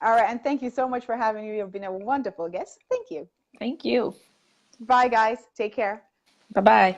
All right, and thank you so much for having me. You've been a wonderful guest. Thank you. Thank you. Bye, guys. Take care. Bye-bye.